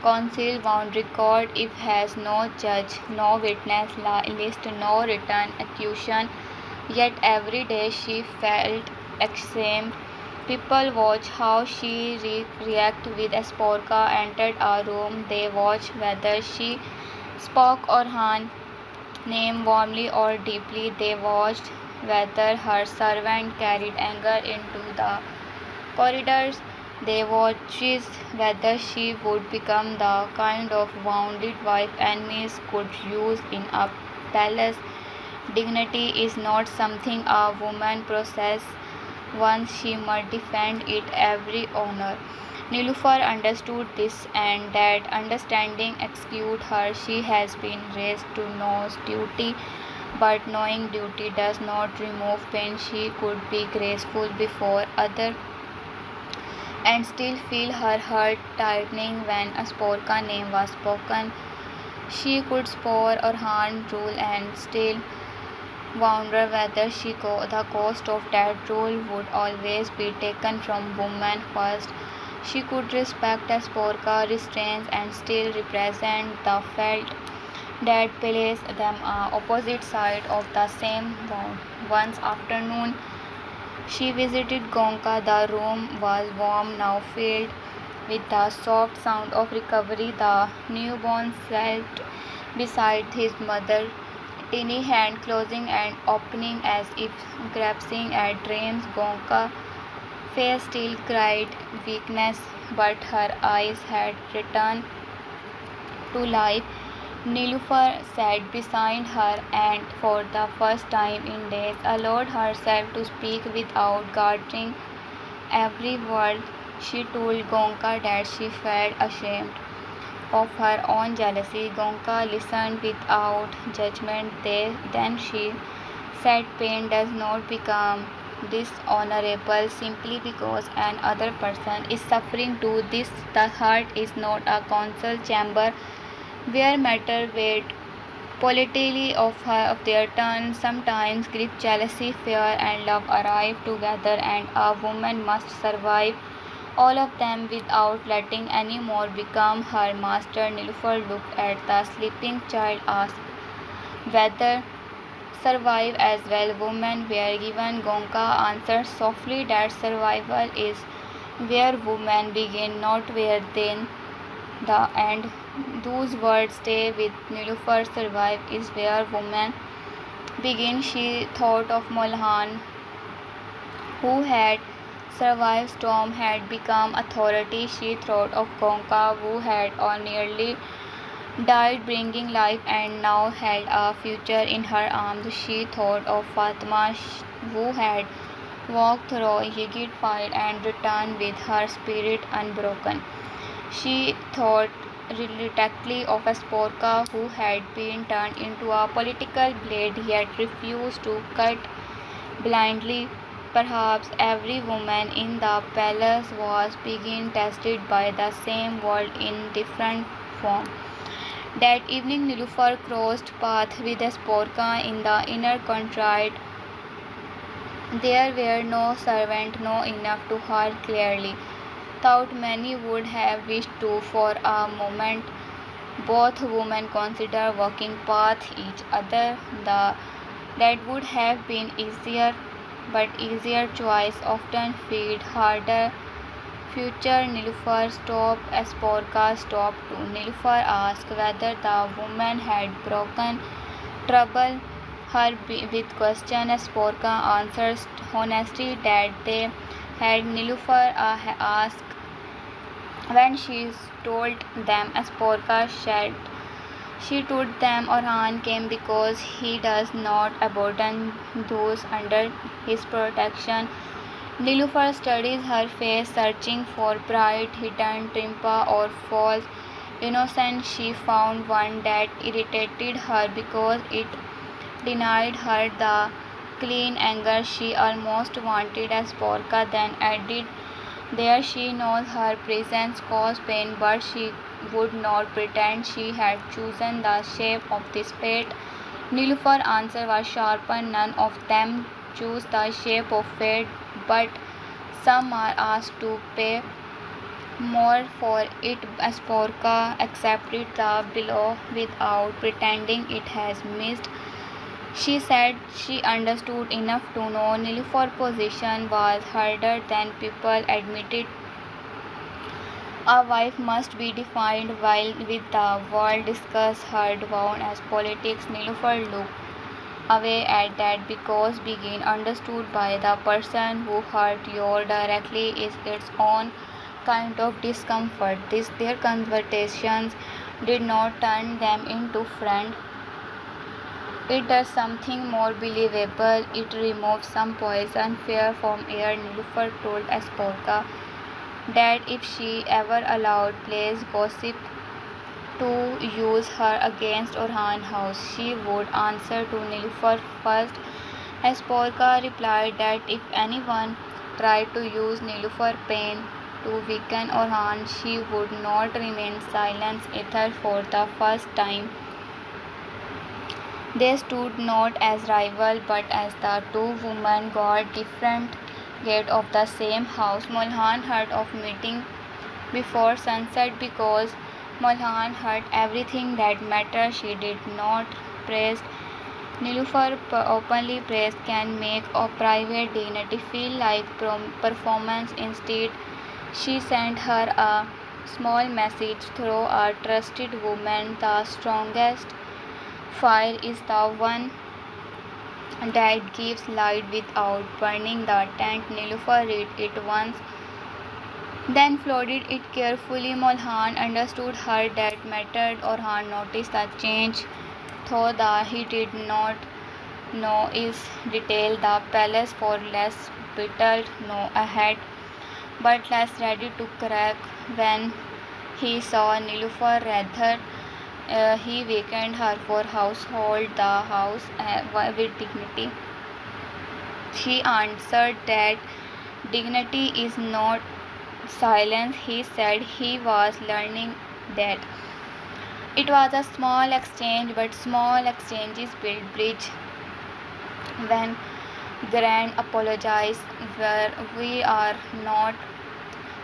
council wound record if has no judge, no witness list, no written accusation. Yet every day she felt ashamed. People watched how she reacted with Asporka entered a room. They watched whether she spoke Orhan's name warmly or deeply. They watched whether her servant carried anger into the corridors. They watched whether she would become the kind of wounded wife enemies could use in a palace. Dignity is not something a woman possesses. Once she must defend it every honor. Nilüfer understood this, and that understanding executed her. She has been raised to know duty, but knowing duty does not remove pain. She could be graceful before others and still feel her heart tightening when Asporka's name was spoken. She could spore Orhan rule and still wonder whether the cost of that rule would always be taken from women first. She could respect Asporka's restraints and still represent the felt that placed them on opposite sides of the same wall. Once afternoon, she visited Gonka. The room was warm, now filled with the soft sound of recovery. The newborn slept beside his mother, tiny hand closing and opening as if grasping at dreams. Gonka's face still cried weakness, but her eyes had returned to life. Nilüfer sat beside her and, for the first time in days, allowed herself to speak without guarding every word. She told Gonka that she felt ashamed of her own jealousy. Gonka listened without judgment. Then she said, "Pain does not become dishonorable simply because another person is suffering too. The heart is not a council chamber where matter wait Politically of their turn. Sometimes grief, jealousy, fear, and love arrive together, and a woman must survive all of them without letting any more become her master. Nilufar looked at the sleeping child, asked whether survive as well. Women were given. Gonka answered softly that survival is where women begin, not where then the end. Those words stay with Nilufar. Survive is where women begin. She thought of Molhan, who had survived storm, had become authority. She thought of Gonka, who had or nearly died bringing life and now held a future in her arms. She thought of Fatima, who had walked through Yigit fight and returned with her spirit unbroken. She thought reluctantly of Sporka, who had been turned into a political blade yet refused to cut blindly. Perhaps every woman in the palace was being tested by the same world in different form. That evening Nilufar crossed paths with Sporka in the inner courtyard. There were no servants, no enough to her clearly. Thought many would have wished to for a moment. Both women considered walking past each other. That would have been easier, but easier choice often feed harder. Future Nilufar stopped. Sporka stopped too. Nilufar asked whether the woman had broken trouble her with question. Sporka answered honestly that they had. Nilufar asked when she told them. Sporka said she told them Orhan came because he does not abandon those under his protection. Nilufar studies her face, searching for pride, hidden trimpa or false innocence. She found one that irritated her because it denied her the clean anger she almost wanted. Sporka then added there she knows her presence caused pain, but she would not pretend she had chosen the shape of this fate. Nilufar's answer was sharper. None of them choose the shape of fate, but some are asked to pay more for it. Sporka accepted the blow without pretending it has missed. She said she understood enough to know Nilufar's position was harder than people admitted. A wife must be defined while with the world discuss her wound as politics. Nilufar looked away at that because being understood by the person who hurt you directly is its own kind of discomfort. Their conversations did not turn them into friends. It does something more believable. It removes some poison fear from air. Nilufar told Sporka that if she ever allowed place gossip to use her against Orhan House, she would answer to Nilufar first. Sporka replied that if anyone tried to use Nilufar pain to weaken Orhan, she would not remain silent either. For the first time, they stood not as rivals but as the two women guard different gate of the same house. Molhan heard of meeting before sunset because Molhan heard everything that mattered. She did not praise Nilufar openly. Praise can make a private dignity feel like performance. Instead, she sent her a small message through a trusted woman. The strongest fire is the one that gives light without burning the tent. Nilufar read it once, then folded it carefully. Molhan understood her that mattered. Orhan noticed the change, though that he did not know its detail. The palace for less battled, no ahead, but less ready to crack. When he saw Nilufar rather, he vacated her for household the house with dignity. She answered that dignity is not silence. He said he was learning that. It was a small exchange, but small exchanges build bridge. When Grant apologized, where we are not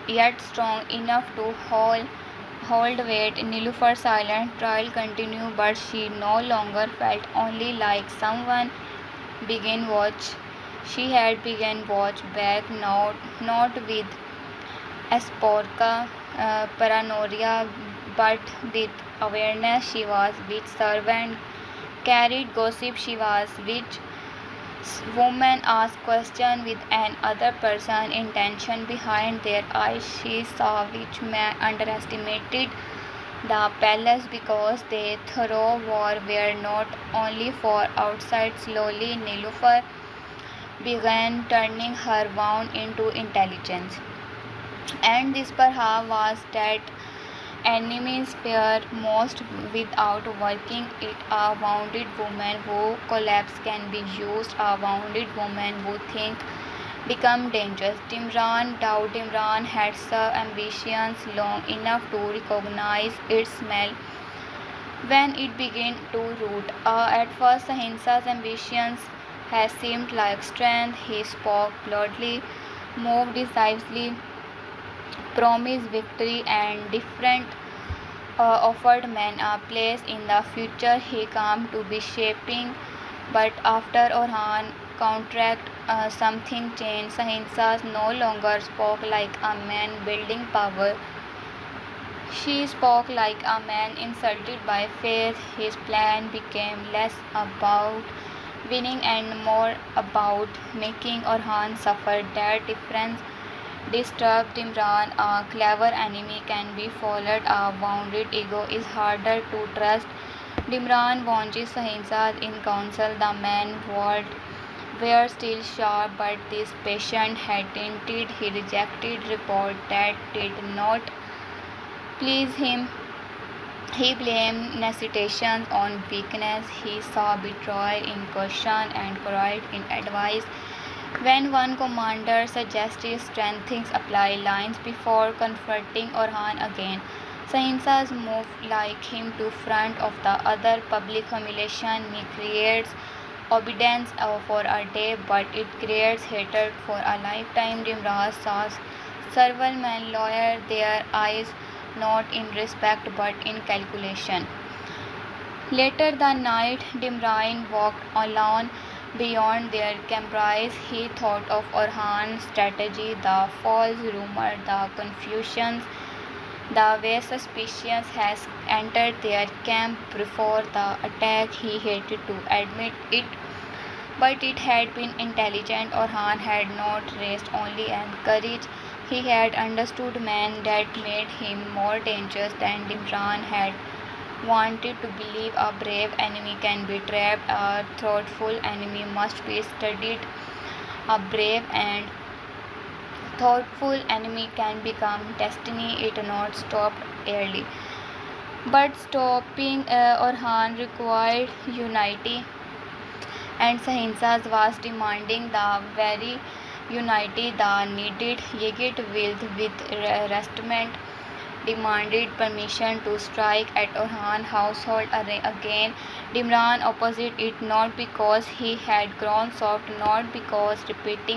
yet strong enough to hold weight. Nilufar's silent trial continued, but she no longer felt only like someone began watch. She had begun watch back, not with Asporka paranoia, but with awareness. She was which servant carried gossip. She was which woman asked questions with another person intention behind their eyes. She saw which man underestimated the palace because they thorough war were not only for outside. Slowly Nilufar began turning her wound into intelligence. And this perhaps was that enemies fear most without working it. A wounded woman who collapses can be used. A wounded woman who thinks become dangerous. Dimran had served ambitions long enough to recognize its smell when it began to root. At first, Ahimsa's ambitions had seemed like strength. He spoke loudly, moved decisively, promised victory and different offered men a place in the future he came to be shaping. But after Orhan contract, something changed. Ahimsa no longer spoke like a man building power. She spoke like a man insulted by faith. His plan became less about winning and more about making Orhan suffer. That difference disturbed Imran. A clever enemy can be followed. A wounded ego is harder to trust. Dimran watches Ahimsa in council. The man were still sharp, but this patient had tinted. He rejected reports that did not please him. He blamed hesitation on weakness. He saw betrayal in question and pride in advice. When one commander suggested strengthening supply lines before confronting Orhan again, Sahinsa's moved like him to front of the other. Public humiliation may creates obedience for a day, but it creates hatred for a lifetime. Dimraj saw several men lower their eyes not in respect but in calculation. Later that night, Dimrain walked alone beyond their campfires. He thought of Orhan's strategy, the false rumor, the confusions, the way suspicion has entered their camp before the attack. He hated to admit it, but it had been intelligent. Orhan had not raised only and courage. He had understood men that made him more dangerous than Dimran had wanted to believe. A brave enemy can be trapped. A thoughtful enemy must be studied. A brave and thoughtful enemy can become destiny. It not stopped early. But stopping Orhan required unity, and Sahinsas was demanding the very unity the needed. Yigit with restment demanded permission to strike at Orhan household again. Dimran opposed it, not because he had grown soft, not because repeating